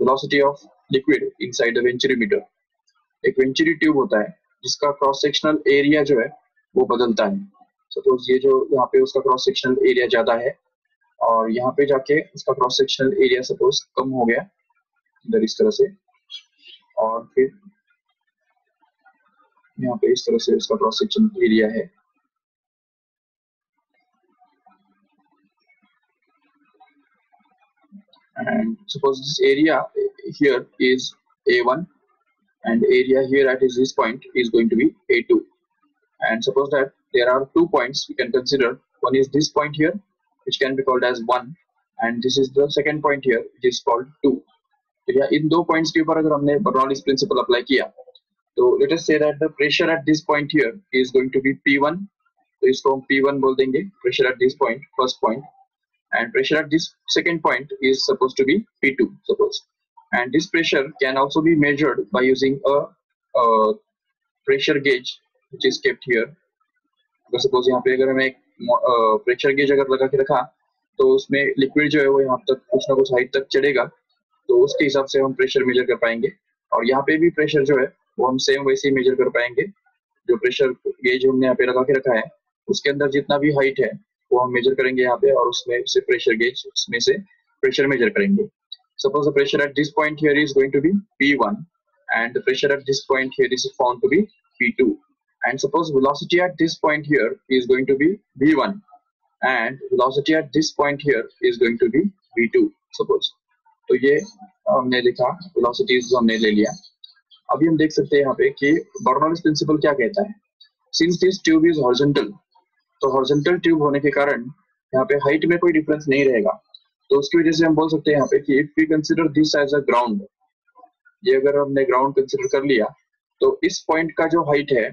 velocity of liquid inside the venturometer. एक वेंचुरी ट्यूब होता है जिसका क्रॉस सेक्शनल एरिया जो है वो बदलता है। सपोज ये जो यहाँ पे उसका क्रॉस सेक्शनल एरिया ज्यादा है और यहाँ पे जाके उसका क्रॉस सेक्शनल एरिया सपोज कम हो गया इधर इस तरह से, और फिर यहाँ पे इस तरह से उसका क्रॉस सेक्शनल एरिया है। And suppose this area here is A1 and area here at this point is going to be A2, and suppose that there are 2 points we can consider. One is this point here which can be called as 1 and this is the second point here which is called 2. तो या इन 2 points के ऊपर अगर हमने Bernoulli's principal apply किया तो let us say that the pressure at this point here is going to be P1, तो इसको हम P1 बोल देंगे, pressure at this point, first point, and pressure at this second point is supposed to be P2 suppose, and this pressure can also be measured by using a pressure gauge which is kept here. तो suppose यहाँ पे अगर हमें एक pressure gauge अगर लगा के रखा तो उसमें liquid जो है वो यहाँ तक कुछ ना कुछ height तक चढ़ेगा तो उसके हिसाब से हम pressure measure कर पाएंगे, और यहाँ पे भी pressure जो है वो हम सेम वैसे ही measure कर पाएंगे। जो pressure gauge हमने यहाँ पे लगा के रखा है उसके अंदर जितना भी height है वो हम मेजर करेंगे यहाँ पे और उसमें से प्रेशर गेज उसमें से प्रेशर मेजर करेंगे। Suppose the pressure at this point here is going to be P1 and the pressure at this point here is found to be P2, and suppose velocity at this point here is going to be V1 and velocity at this point here is going to be V2 suppose। तो ये हमने देखा velocities हमने ले लिया। अभी हम देख सकते हैं यहाँ पे कि बर्नौलीज प्रिंसिपल क्या कहता है। Since this tube is horizontal, तो हॉरिजॉन्टल ट्यूब होने के कारण यहाँ पे हाइट में कोई डिफरेंस नहीं रहेगा, तो उसकी वजह से हम बोल सकते हैं यहाँ पे कि if we consider this as a ground, ये अगर हमने ग्राउंड कंसीडर कर लिया तो इस पॉइंट का जो हाइट है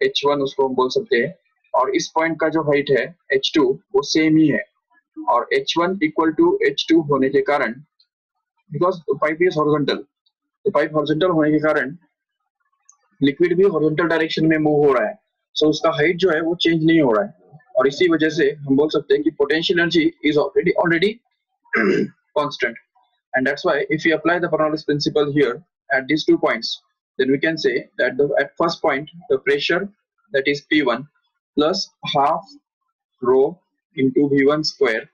H1 उसको हम बोल सकते हैं और इस पॉइंट का जो हाइट है H2 वो सेम ही है, और H1 इक्वल टू H2 होने के कारण बिकॉज पाइप इज हॉरिजॉन्टल, तो पाइप हॉरिजॉन्टल होने के कारण लिक्विड भी हॉरिजॉन्टल डायरेक्शन में मूव हो रहा है, सो उसका हाइट जो है वो चेंज नहीं हो रहा है, और इसी वजह से हम बोल सकते हैं कि potential energy is already constant, and that's why if we apply the Bernoulli's principle here at these 2 points, then we can say that at first point the pressure that is P1 plus half rho into V1 square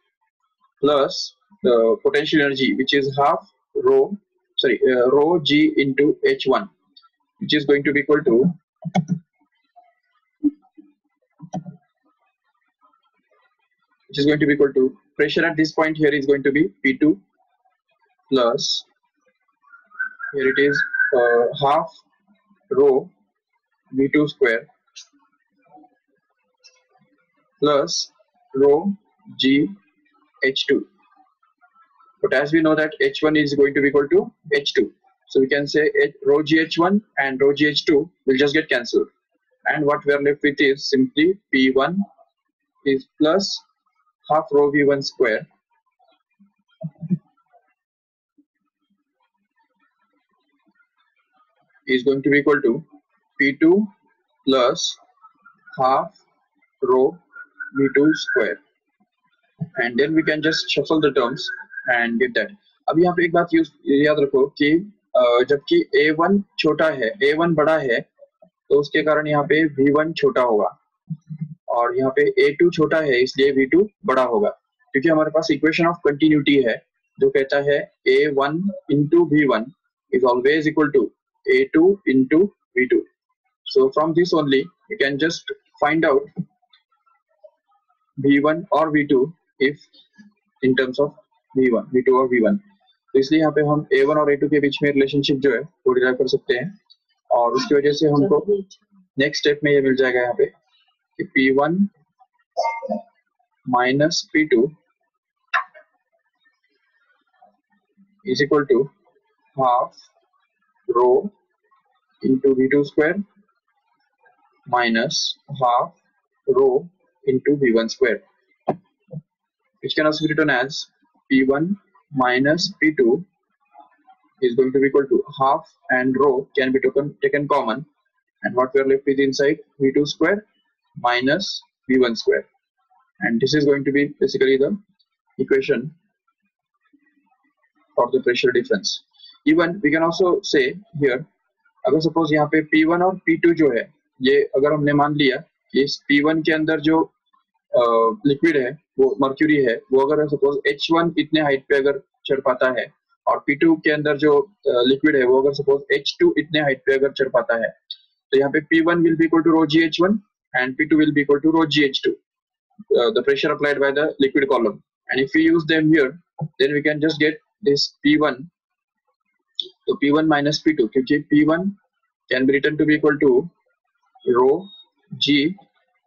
plus the potential energy which is half rho g into H1 which is going to be equal to pressure at this point here is going to be P2 plus here it is half rho V2 square plus rho g H2, but as we know that H1 is going to be equal to H2, so we can say rho g H1 and rho g H2 will just get cancelled, and what we are left with is simply P1 is plus half rho V1 square is going to be equal to P2 plus half rho V2 square, and then we can just shuffle the terms and get that। अब यहाँ पे एक बात याद रखो कि जबकि A1 छोटा है, A1 बड़ा है, तो उसके कारण यहाँ पे V1 छोटा होगा, और यहाँ पे A2 छोटा है इसलिए V2 बड़ा होगा, क्योंकि हमारे पास इक्वेशन ऑफ कंटिन्यूटी है जो कहता है A1 into V1 is always equal to A2 into V2। So from this only we can just find out V1 or V2 if in terms of V1, V2 और V1। तो इसलिए यहाँ पे हम A1 और A2 के बीच में relationship जो है वो डिराइव कर सकते हैं, और उसकी वजह से हमको नेक्स्ट स्टेप में ये मिल जाएगा यहाँ पे कि P1 minus P2 is equal to half rho into V2 square minus half rho into V1 square, which can also be written as P1 minus P2 is going to be equal to half, and rho can be taken common, and what we are left with inside V2 square minus V1 square, and this is going to be basically the equation for the pressure difference. Even we can also say here अगर suppose यहाँ पे P1 और P2 जो है, ये अगर हमने मान लिया कि इस P1 के अंदर जो लिक्विड है वो मर्क्यूरी है, वो अगर सपोज H1 इतने हाइट पे अगर चढ़ पाता है, और P2 के अंदर जो लिक्विड है वो अगर सपोज H2 इतने हाइट पे अगर चढ़ पाता है, तो यहाँ पे P1 will be equal to rho GH1 and P2 will be equal to rho GH2, the pressure applied by the liquid column. And if we use them here, then we can just get this P1, तो P1 minus P2, क्योंकि P1 can be written to be equal to rho G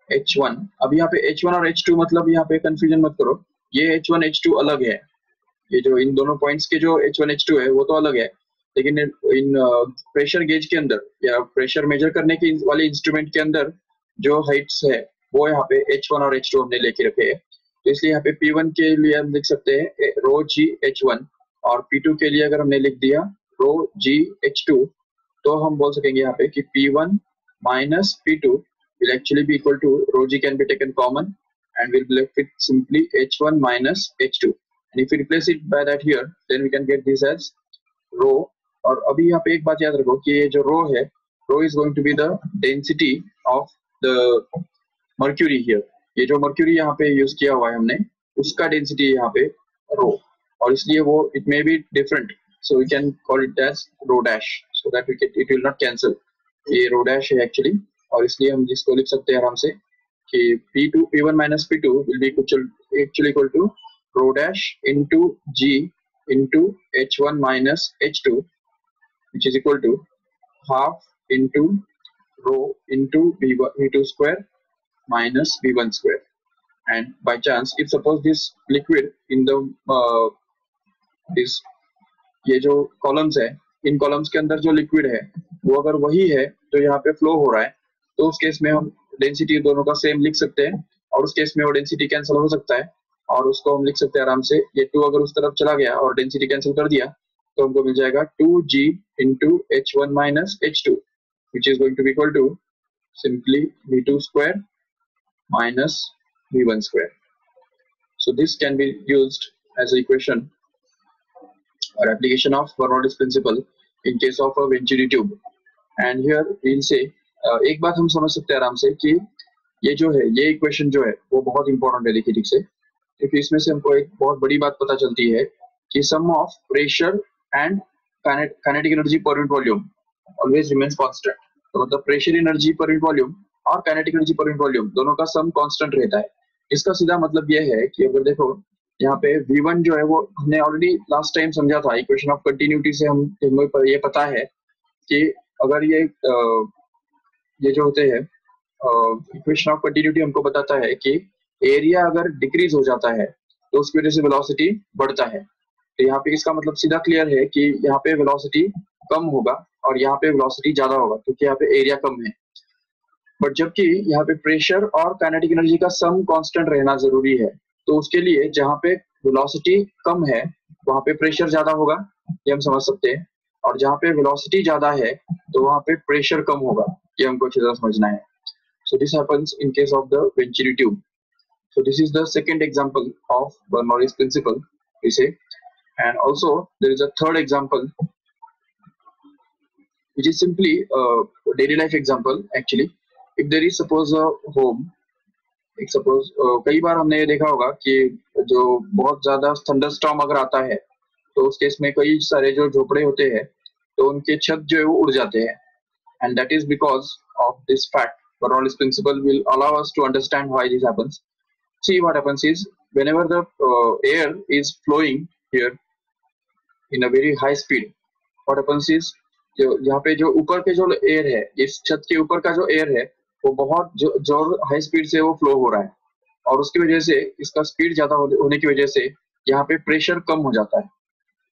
H1. अब यहाँ पे H1 और H2 मतलब यहाँ पे confusion मत करो, ये H1 H2 अलग है, ये जो इन दोनों पॉइंट्स के जो H1 H2 है वो तो अलग है, लेकिन इन प्रेशर गेज के अंदर या प्रेशर मेजर करने के वाले इंस्ट्रूमेंट के अंदर जो हाइट्स है वो यहाँ पे H1 और H2 हमने लेके रखे हैं। तो इसलिए यहाँ पे P1 के लिए हम लिख सकते हैं रो जी H1, और P2 के लिए अगर हमने लिख दिया रो जी H2, तो हम बोल सकेंगे यहाँ पे कि P1 minus P2 will actually be equal to rho g can be taken common and we'll be left with simply H1 minus H2. And if we replace it by that here, then we can get this as rho. और अभी यहाँ पे एक बात याद रखो कि ये जो rho है, rho is going to be the density of the mercury here. ये जो mercury यहाँ पे यूज किया हुआ है हमने, उसका डेंसिटी यहाँ पे rho, और इसलिए वो it may be different, so we can call it as rho dash, so that it will not cancel. ये rho dash है actually, और इसलिए हम जिसको लिख सकते हैं आराम से कि P1 minus P2 will be actually equal to rho dash into G into H1 minus H2, which is equal to half into rho into V2 square minus V1 square. And by chance, if suppose this liquid in the this ये जो columns है, इन columns के अंदर जो liquid है वो अगर वही है जो यहाँ पे फ्लो हो रहा है, तो उस केस में हम डेंसिटी दोनों का सेम लिख सकते हैं, और उस केस में वो डेंसिटी कैंसिल हो सकता है, और उसको हम लिख सकते हैं आराम से, ये 2 अगर उस तरफ चला गया और डेंसिटी कैंसिल कर दिया तो हमको मिल जाएगा 2g into H1 minus H2, which is going to be equal to simply V2 square minus V1 square. So this can be used as an equation or application of Bernoulli's principle in case of a Venturi tube. And here we'll say एक बात हम समझ सकते हैं आराम से कि ये जो है, ये इक्वेशन जो है वो बहुत इंपॉर्टेंट है, देखिए ठीक से, क्योंकि इसमें से हमको एक बहुत बड़ी बात पता चलती है कि sum of pressure and kinetic energy per unit volume always remains constant. तो मतलब pressure energy per unit volume और kinetic energy per unit volume दोनों का सम कांस्टेंट रहता है। इसका सीधा मतलब ये है कि अगर देखो यहाँ पे V1 जो है वो हमने ऑलरेडी लास्ट टाइम समझा था, इक्वेशन ऑफ कंटिन्यूटी से हमें ये पता है कि अगर ये जो होते हैं इक्वेशन ऑफ कंटिन्यूटी हमको बताता है कि एरिया अगर डिक्रीज हो जाता है तो उसकी वजह से वेलोसिटी बढ़ता है। तो यहाँ पे इसका मतलब सीधा क्लियर है कि यहाँ पे वेलोसिटी कम होगा और यहाँ पे वेलोसिटी ज्यादा होगा, क्योंकि यहाँ पे एरिया कम है। बट जबकि यहाँ पे प्रेशर और काइनेटिक एनर्जी का सम कांस्टेंट रहना जरूरी है, तो उसके लिए जहाँ पे वेलोसिटी कम है वहां पे प्रेशर ज्यादा होगा, ये हम समझ सकते हैं, और जहाँ पे वेलोसिटी ज्यादा है तो वहां पे प्रेशर कम होगा, ये हमको अच्छी तरह समझना है। So this happens in case of the Venturi tube. So this is the second example of Bernoulli's principle, we say. And also there is a third example, which is simply a daily life example actually. If there is suppose a home, एक suppose कई बार हमने ये देखा होगा कि जो बहुत ज्यादा थंडरस्टॉर्म अगर आता है तो उस केस में कई सारे जो झोपड़े होते हैं तो उनके छत जो है वो उड़ जाते हैं, and that is because of this fact. Bernoulli's principle will allow us to understand why this happens. See, what happens is whenever the air is flowing here in a very high speed, what happens is यहाँ पे जो ऊपर के जो air है, इस छत के ऊपर का जो एयर है वो बहुत जोर हाई स्पीड से वो फ्लो हो रहा है, और उसकी वजह से इसका स्पीड ज्यादा होने की वजह से यहाँ पे प्रेशर कम हो जाता है,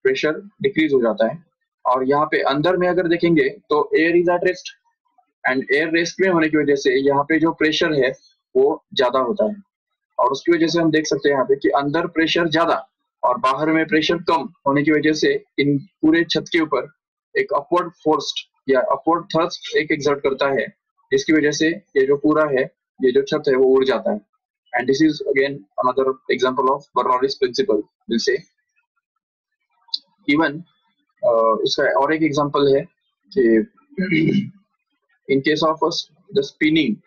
प्रेशर डिक्रीज हो जाता है। और यहाँ पे अंदर में अगर देखेंगे तो air is at rest, and air rest में होने की वजह से यहाँ पे जो प्रेशर है वो ज्यादा होता है, और उसकी वजह से हम देख सकते हैं यहाँ पे कि अंदर प्रेशर ज्यादा और बाहर में प्रेशर कम होने की वजह से इन पूरे छत के ऊपर एक अपवर्ड फोर्स या अपवर्ड थ्रस्ट एक एक्सर्ट करता है, जिसकी वजह से ये जो पूरा है, ये जो छत है वो उड़ जाता है। And this is again another example of Bernoulli's principle, will say. Even इसका और एक एग्जांपल है कि In case of us, the spinning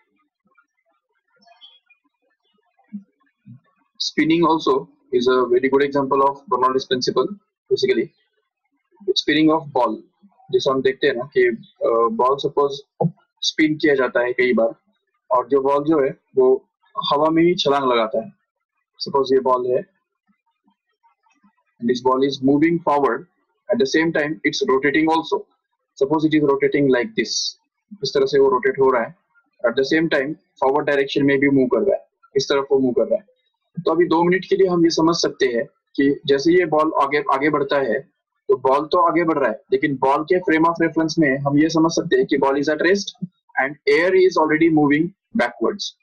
also is a very good example of Bernoulli's principle. Basically, spinning of ball, जैसे हम देखते हैं ना कि बॉल सपोज स्पिन किया जाता है कई बार, और जो बॉल जो है वो हवा में ही छलांग लगाता है. सपोज ये बॉल है, and this ball is moving forward. At the same time, it's rotating also. Suppose it is rotating like this. इस तरह से वो रोटेट हो रहा है. At the same time, forward direction में भी मूव कर रहा है. इस तरफ वो मूव कर रहा है. तो अभी 2 मिनट के लिए हम ये समझ सकते हैं कि जैसे ये बॉल आगे आगे बढ़ता है, तो बॉल तो आगे बढ़ रहा है, लेकिन बॉल के फ्रेम ऑफ रेफरेंस में हम ये समझ सकते हैं कि ball is at rest and air is already moving backwards.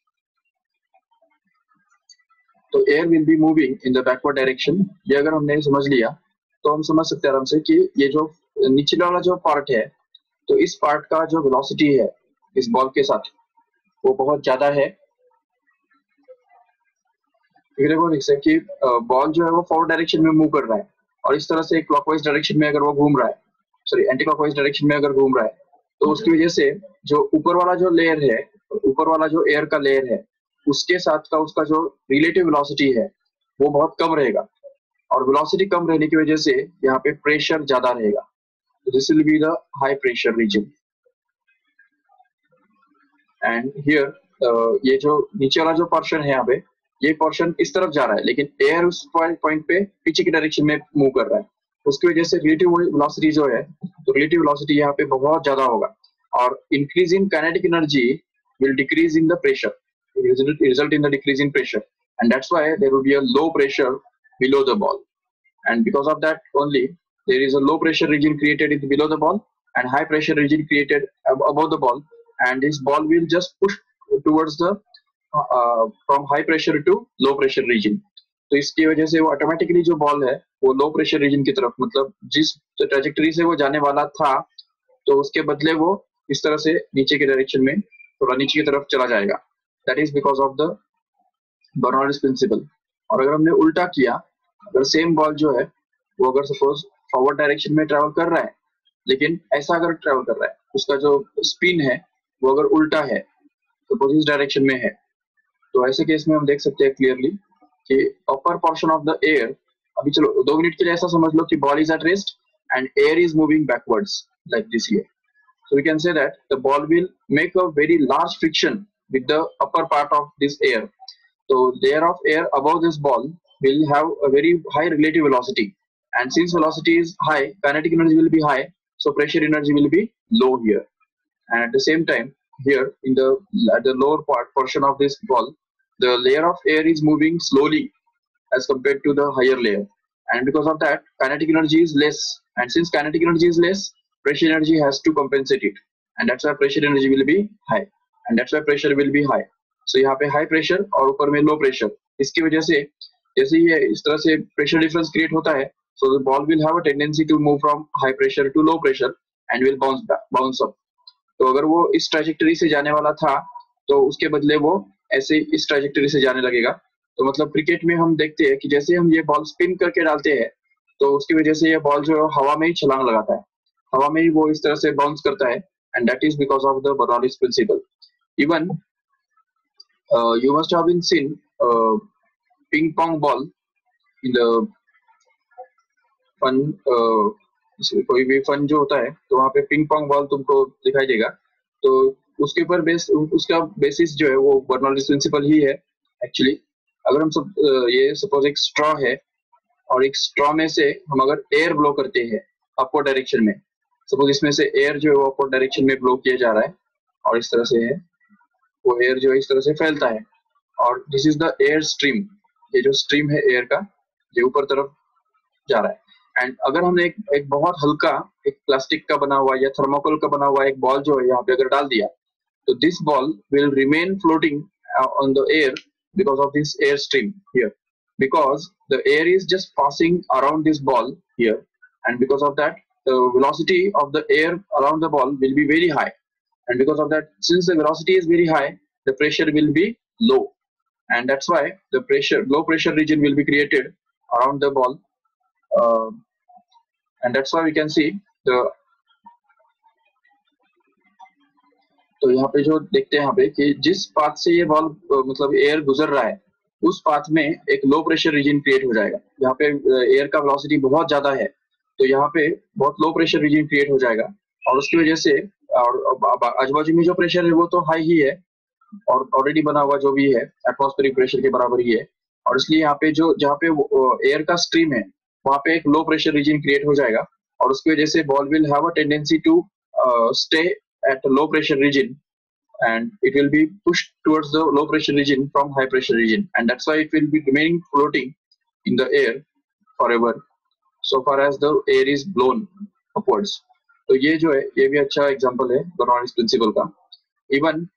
तो air will be moving in the backward direction. ये अगर हमने समझ लिया तो हम समझ सकते हैं आराम से कि ये जो नीचे वाला जो पार्ट है, तो इस पार्ट का जो वेलोसिटी है इस बॉल के साथ वो बहुत ज्यादा है. देखो देख सकते कि बॉल जो है वो फॉरवर्ड डायरेक्शन में मूव कर रहा है, और इस तरह से क्लॉकवाइज डायरेक्शन में अगर वो घूम रहा है, सॉरी एंटी क्लॉकवाइज डायरेक्शन में अगर घूम रहा है, तो उसकी वजह से जो ऊपर वाला जो लेयर है, ऊपर वाला जो एयर का लेयर है, उसके साथ का उसका जो रिलेटिव वेलोसिटी है वो बहुत कम रहेगा, और वेलोसिटी कम रहने की वजह से यहाँ पे प्रेशर ज्यादा रहेगा. This will be the high pressure region. And here ये जो नीचे वाला जो पोर्शन है यहाँ पे, ये पोर्शन इस तरफ जा रहा है, लेकिन एयर उस पॉइंट पे पीछे की डायरेक्शन में मूव कर रहा है. उसकी वजह से रिलेटिव वेलोसिटी जो है, तो रिलेटिव वेलोसिटी यहाँ पे बहुत ज्यादा होगा, और increase in kinetic energy will decrease in the pressure, result in the decrease in pressure, and that's why there will be a low pressure below the ball. And because of that only, there is a low pressure region created in below the ball and high pressure region created above the ball, and this ball will just push towards the from high pressure to low pressure region. तो इसकी वजह से वो automatically जो ball है वो low pressure region की तरफ, मतलब जिस ट्रेजेक्टरी से वो जाने वाला था, तो उसके बदले वो इस तरह से नीचे के डायरेक्शन में थोड़ा नीचे की तरफ चला जाएगा. That is because of the Bernoulli's principle. और अगर हमने उल्टा किया, अगर सेम बॉल जो है वो अगर सपोज फॉरवर्ड डायरेक्शन में ट्रेवल कर रहा है, लेकिन ऐसा अगर ट्रेवल कर रहा है, उसका जो स्पिन है वो अगर उल्टा है, सपोज इस डायरेक्शन में है, तो ऐसे केस में हम देख सकते हैं क्लियरली कि upper portion of the air, अभी चलो 2 मिनट के लिए ऐसा समझ लो कि ball is at rest and air is moving backwards like this here. So we can say that the ball will make a very large friction with the upper part of this air. So layer of air above this ball will have a very high relative velocity, and since velocity is high, kinetic energy will be high, so pressure energy will be low here. And at the same time, here in at the lower portion of this ball, the layer of air is moving slowly as compared to the higher layer, and because of that, kinetic energy is less, and since kinetic energy is less, pressure energy has to compensate it, and that's why pressure energy will be high, and that's why pressure will be high. So यहाँ पे high pressure और ऊपर में low pressure, इसकी वजह से जैसे ये इस तरह से pressure difference create होता है, so the ball will have a tendency to move from high pressure to low pressure and will bounce up. तो अगर वो इस trajectory से जाने वाला था, तो उसके बदले वो ऐसे इस trajectory से जाने लगेगा. तो मतलब क्रिकेट में हम देखते हैं कि जैसे हम ये बॉल स्पिन करके डालते हैं, तो उसकी वजह से ये बॉल जो हवा में ही छलांग लगाता है, हवा में ही वो इस तरह से बाउंस करता है, and that is because of the Bernoulli's principle. Even you must have been seen ping pong ball in the fan. कोई भी फन जो होता है तो वहाँ पे पिंग पोंग बॉल तुमको दिखाई देगा, तो उसके ऊपर उसका बेसिस जो है वो बर्नौलीज प्रिंसिपल ही है एक्चुअली. अगर हम सब ये सपोज एक स्ट्रॉ है, और एक स्ट्रॉ में से हम अगर एयर ब्लो करते हैं अपवर्ड डायरेक्शन में, सपोज इसमें से एयर जो है वो अपवर्ड डायरेक्शन में ब्लो किया जा रहा है, और इस तरह से है वो एयर जो है इस तरह से फैलता है, और this is the air stream. ये जो स्ट्रीम है एयर का, ये ऊपर तरफ जा रहा है. एंड अगर हमने एक बहुत हल्का एक प्लास्टिक का बना हुआ या थर्मोकोल का बना हुआ एक बॉल जो है यहाँ पे अगर डाल दिया, तो this ball will remain floating on the air because of this air stream here, because the air is just passing around this ball here, and because of that the velocity of the air around the ball will be very high, and because of that, since the velocity is very high, the pressure will be low, and that's why the low pressure region will be created around the ball, and that's why we can see the तो यहाँ पे जो देखते हैं यहाँ पे कि जिस पाथ से ये वाल्व मतलब एयर गुजर रहा है उस पाथ में एक लो प्रेशर रीजन क्रिएट हो जाएगा। यहाँ पे एयर का वेलोसिटी बहुत ज्यादा है तो यहाँ पे बहुत लो प्रेशर रीजन क्रिएट हो जाएगा और उसकी वजह से और आजू बाजू में जो प्रेशर है वो तो हाई ही है और ऑलरेडी बना हुआ जो भी है एटमॉस्फेरिक प्रेशर के बराबर ही है और इसलिए यहाँ पे जो जहाँ पे एयर का स्ट्रीम है वहाँ पे एक लो प्रेशर रीजन क्रिएट हो जाएगा और उसकी वजह से ball will have a tendency to stay at a low pressure region and it will be pushed towards the low pressure region from high pressure region and that's why it will be remaining floating in the air forever so far as the air is blown upwards। तो ये जो है ये भी अच्छा example है Bernoulli's principal का। Even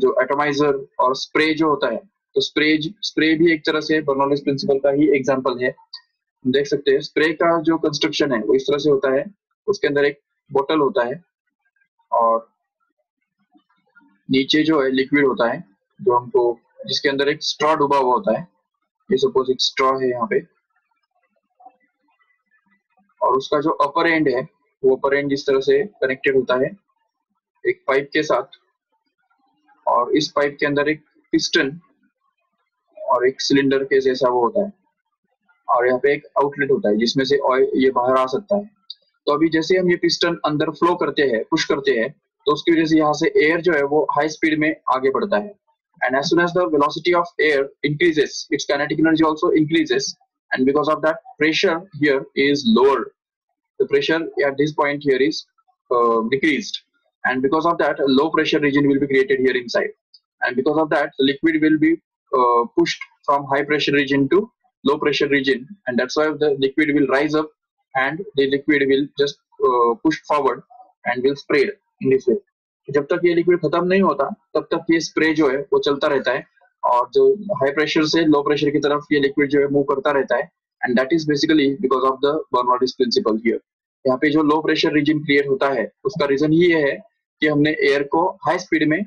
जो एटोमाइजर और स्प्रे जो होता है तो स्प्रे भी एक तरह से बर्नौलीज प्रिंसिपल का ही एग्जांपल है। देख सकते हैं स्प्रे का जो कंस्ट्रक्शन है वो इस तरह से होता है, उसके अंदर एक बोतल होता है और नीचे जो है लिक्विड होता है जो हमको जिसके अंदर एक स्ट्रॉ डूबा हुआ होता है। ये सपोज एक स्ट्रॉ है यहाँ पे और उसका जो अपर एंड है वो अपर एंड इस तरह से कनेक्टेड होता है एक पाइप के साथ और इस पाइप के अंदर एक पिस्टन और एक सिलेंडर के जैसा वो होता है और यहाँ पे एक आउटलेट होता है जिसमें से ऑयल ये बाहर आ सकता है। तो अभी जैसे हम ये पिस्टन अंदर फ्लो करते हैं पुश करते हैं तो उसकी वजह से यहाँ से एयर जो है वो हाई स्पीड में आगे बढ़ता है and as soon as the velocity of air increases its kinetic energy also increases and because of that pressure here is lower, the pressure at this point here is decreased and because of that a low pressure region will be created here inside and because of that the liquid will be pushed from high pressure region to low pressure region and that's why the liquid will rise up and the liquid will just push forward and will spread in this way। जब तक ये liquid खत्म नहीं होता तब तक ये spray जो है वो चलता रहता है और जो हाई प्रेशर से लो प्रेशर की तरफ ये लिक्विड जो है मूव करता रहता है and that is basically because of the Bernoulli's principle here. यहाँ पे जो लो प्रेशर रीजन क्रिएट होता है उसका रीजन ये है कि हमने एयर को हाई स्पीड में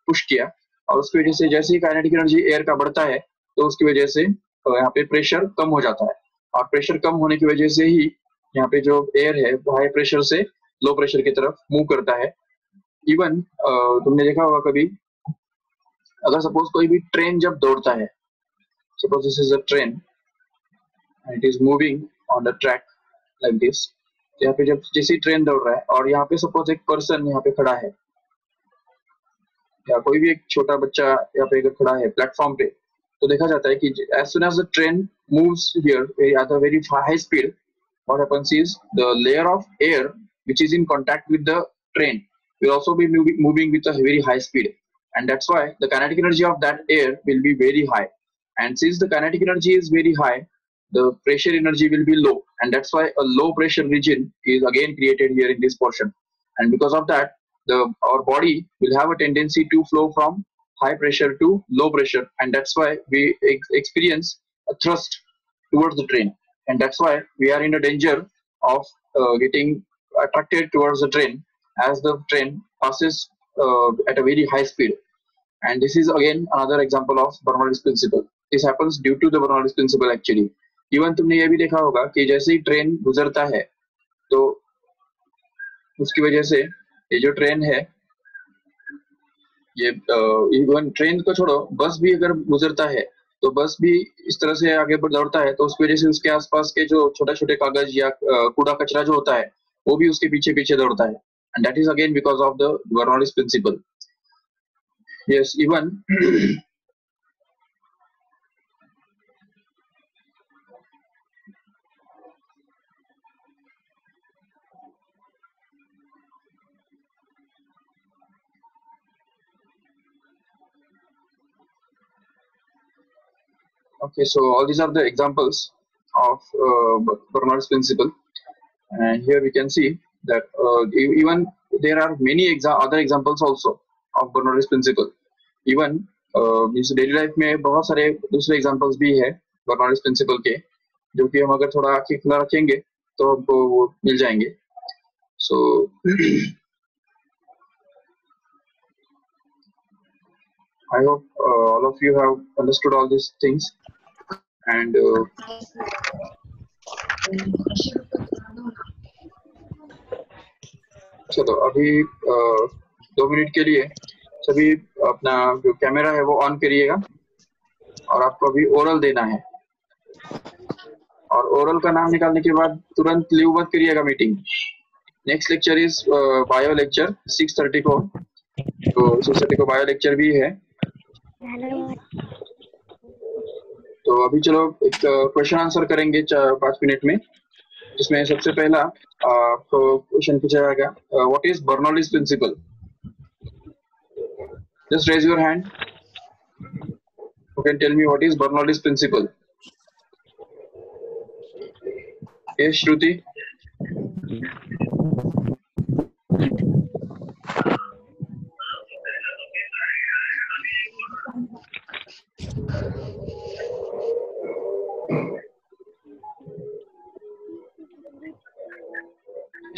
पुश किया और उसकी वजह से जैसे ही काइनेटिक एनर्जी एयर का बढ़ता है तो उसकी वजह से यहाँ पे प्रेशर कम हो जाता है और प्रेशर कम होने की वजह से ही यहाँ पे जो एयर है वो हाई प्रेशर से लो प्रेशर की तरफ मूव करता है। इवन तुमने देखा होगा कभी अगर सपोज कोई भी ट्रेन जब दौड़ता है, suppose this is a train it is moving on the track like this, यहाँ पे जब जैसे ट्रेन दौड़ रहा है और यहाँ पे सपोज एक पर्सन यहाँ पे खड़ा है या कोई भी एक छोटा बच्चा यहाँ पे अगर खड़ा है प्लेटफॉर्म पे तो देखा जाता है कि as soon as the train moves here at a very high speed what happens is the layer of air which is in contact with the train will also be moving with a very high speed and that's why the kinetic energy of that air will be very high and since the kinetic energy is very high the pressure energy will be low and that's why a low pressure region is again created here in this portion and because of that our body will have a tendency to flow from high pressure to low pressure and that's why we experience a thrust towards the train and that's why we are in a danger of getting attracted towards the train as the train passes at a very high speed and this is again another example of Bernoulli's principle। this happens due to the Bernoulli's principle actually। even तुमने ये भी देखा होगा कि जैसे ही train गुजरता है तो उसकी वजह से ये जो ट्रेन है ये इवन ट्रेन को छोड़ो बस भी अगर गुजरता है तो बस भी इस तरह से आगे दौड़ता है तो उसकी वजह से उसके आसपास के जो छोटे छोटे कागज या कूड़ा कचरा जो होता है वो भी उसके पीछे पीछे दौड़ता है and that is again because of the Bernoulli's principle. Yes even okay so all these are the examples of Bernoulli's principle and here we can see that even there are many other examples also of Bernoulli's principle। even इस daily life में बहुत सारे दूसरे examples भी है Bernoulli's principal के जो कि हम अगर थोड़ा आंखें खुला रखेंगे तो हमको वो मिल जाएंगे। सो I hope all of you have understood all these things and चलो अभी 2 मिनट के लिए सभी अपना जो कैमरा है वो ऑन करिएगा और आपको अभी ओरल देना है और ओरल का नाम निकालने के बाद तुरंत लीव मत करिएगा meeting. Next lecture is bio lecture 6:30 को, तो 6:30 को बायो लेक्चर भी है। तो अभी चलो एक क्वेश्चन आंसर करेंगे 5 मिनट में, जिसमें सबसे पहला आपको क्वेश्चन पूछा जाएगा, what is Bernoulli's principle. Just raise your hand, you can tell me what is Bernoulli's principle. Yes Shruti.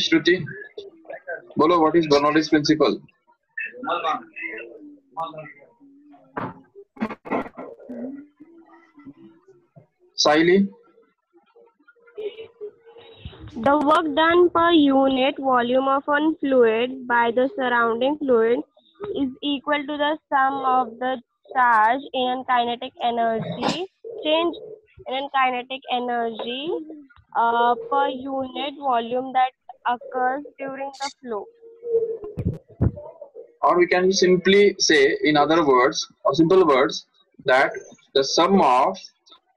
Shruti बोलो, what is Bernoulli's principle. Saili. The work done per unit volume of one fluid by the surrounding fluid is equal to the sum of the charge in kinetic energy change in kinetic energy per unit volume that occurs during the flow. Or we can simply say, in other words or simple words, that the sum of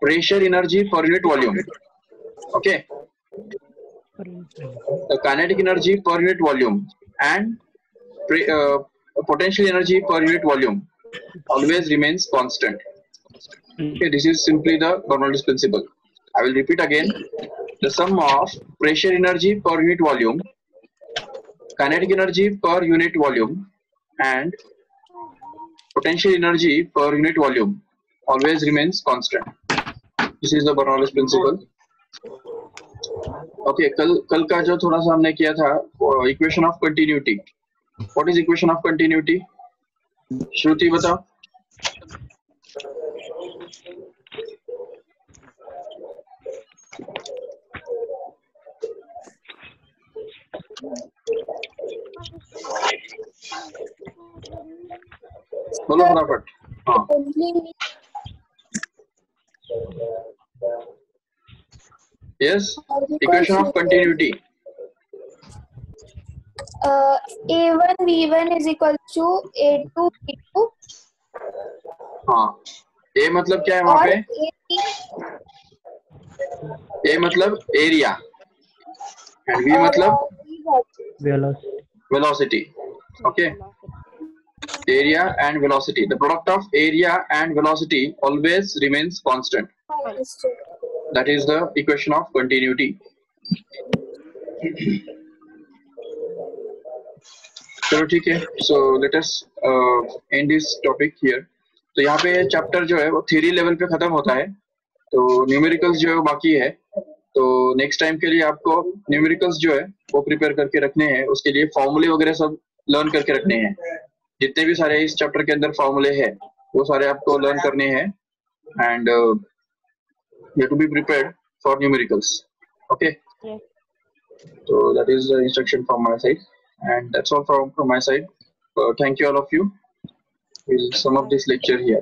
pressure energy per unit volume, okay, the kinetic energy per unit volume and potential energy per unit volume always remains constant. Okay, this is simply the Bernoulli's principle. I will repeat again. The sum of pressure energy per unit volume, kinetic energy per unit volume and potential energy per unit volume always remains constant. This is the Bernoulli's principle. Okay, कल का जो थोड़ा सा हमने किया था equation of continuity. What is equation of continuity? Shruti बताओ। बोलो फटाफट। हाँ, yes, equation of continuity. A1 V1 is equal to A2 V2। हाँ, A मतलब क्या है वहाँ पे? A मतलब एरिया and V मतलब velocity. Okay, area and velocity. The product of area and velocity always remains constant. That is the equation of continuity. चलो ठीक है, so let us end this topic here. तो यहाँ पे chapter जो है वो थ्योरी लेवल पे खत्म होता है, तो न्यूमेरिकल्स जो है वो बाकी है। तो नेक्स्ट टाइम के लिए आपको न्यूमेरिकल्स जो है वो प्रिपेयर करके रखने हैं, उसके लिए फॉर्मूले वगैरह सब लर्न करके रखने हैं। जितने भी सारे इस चैप्टर के अंदर फॉर्मूले हैं वो सारे आपको लर्न करने हैं and you have to be prepared for numericals. Okay. Yes. So that is the instruction from my side, and that's all from my side. Thank you all of you. We'll sum up this lecture here.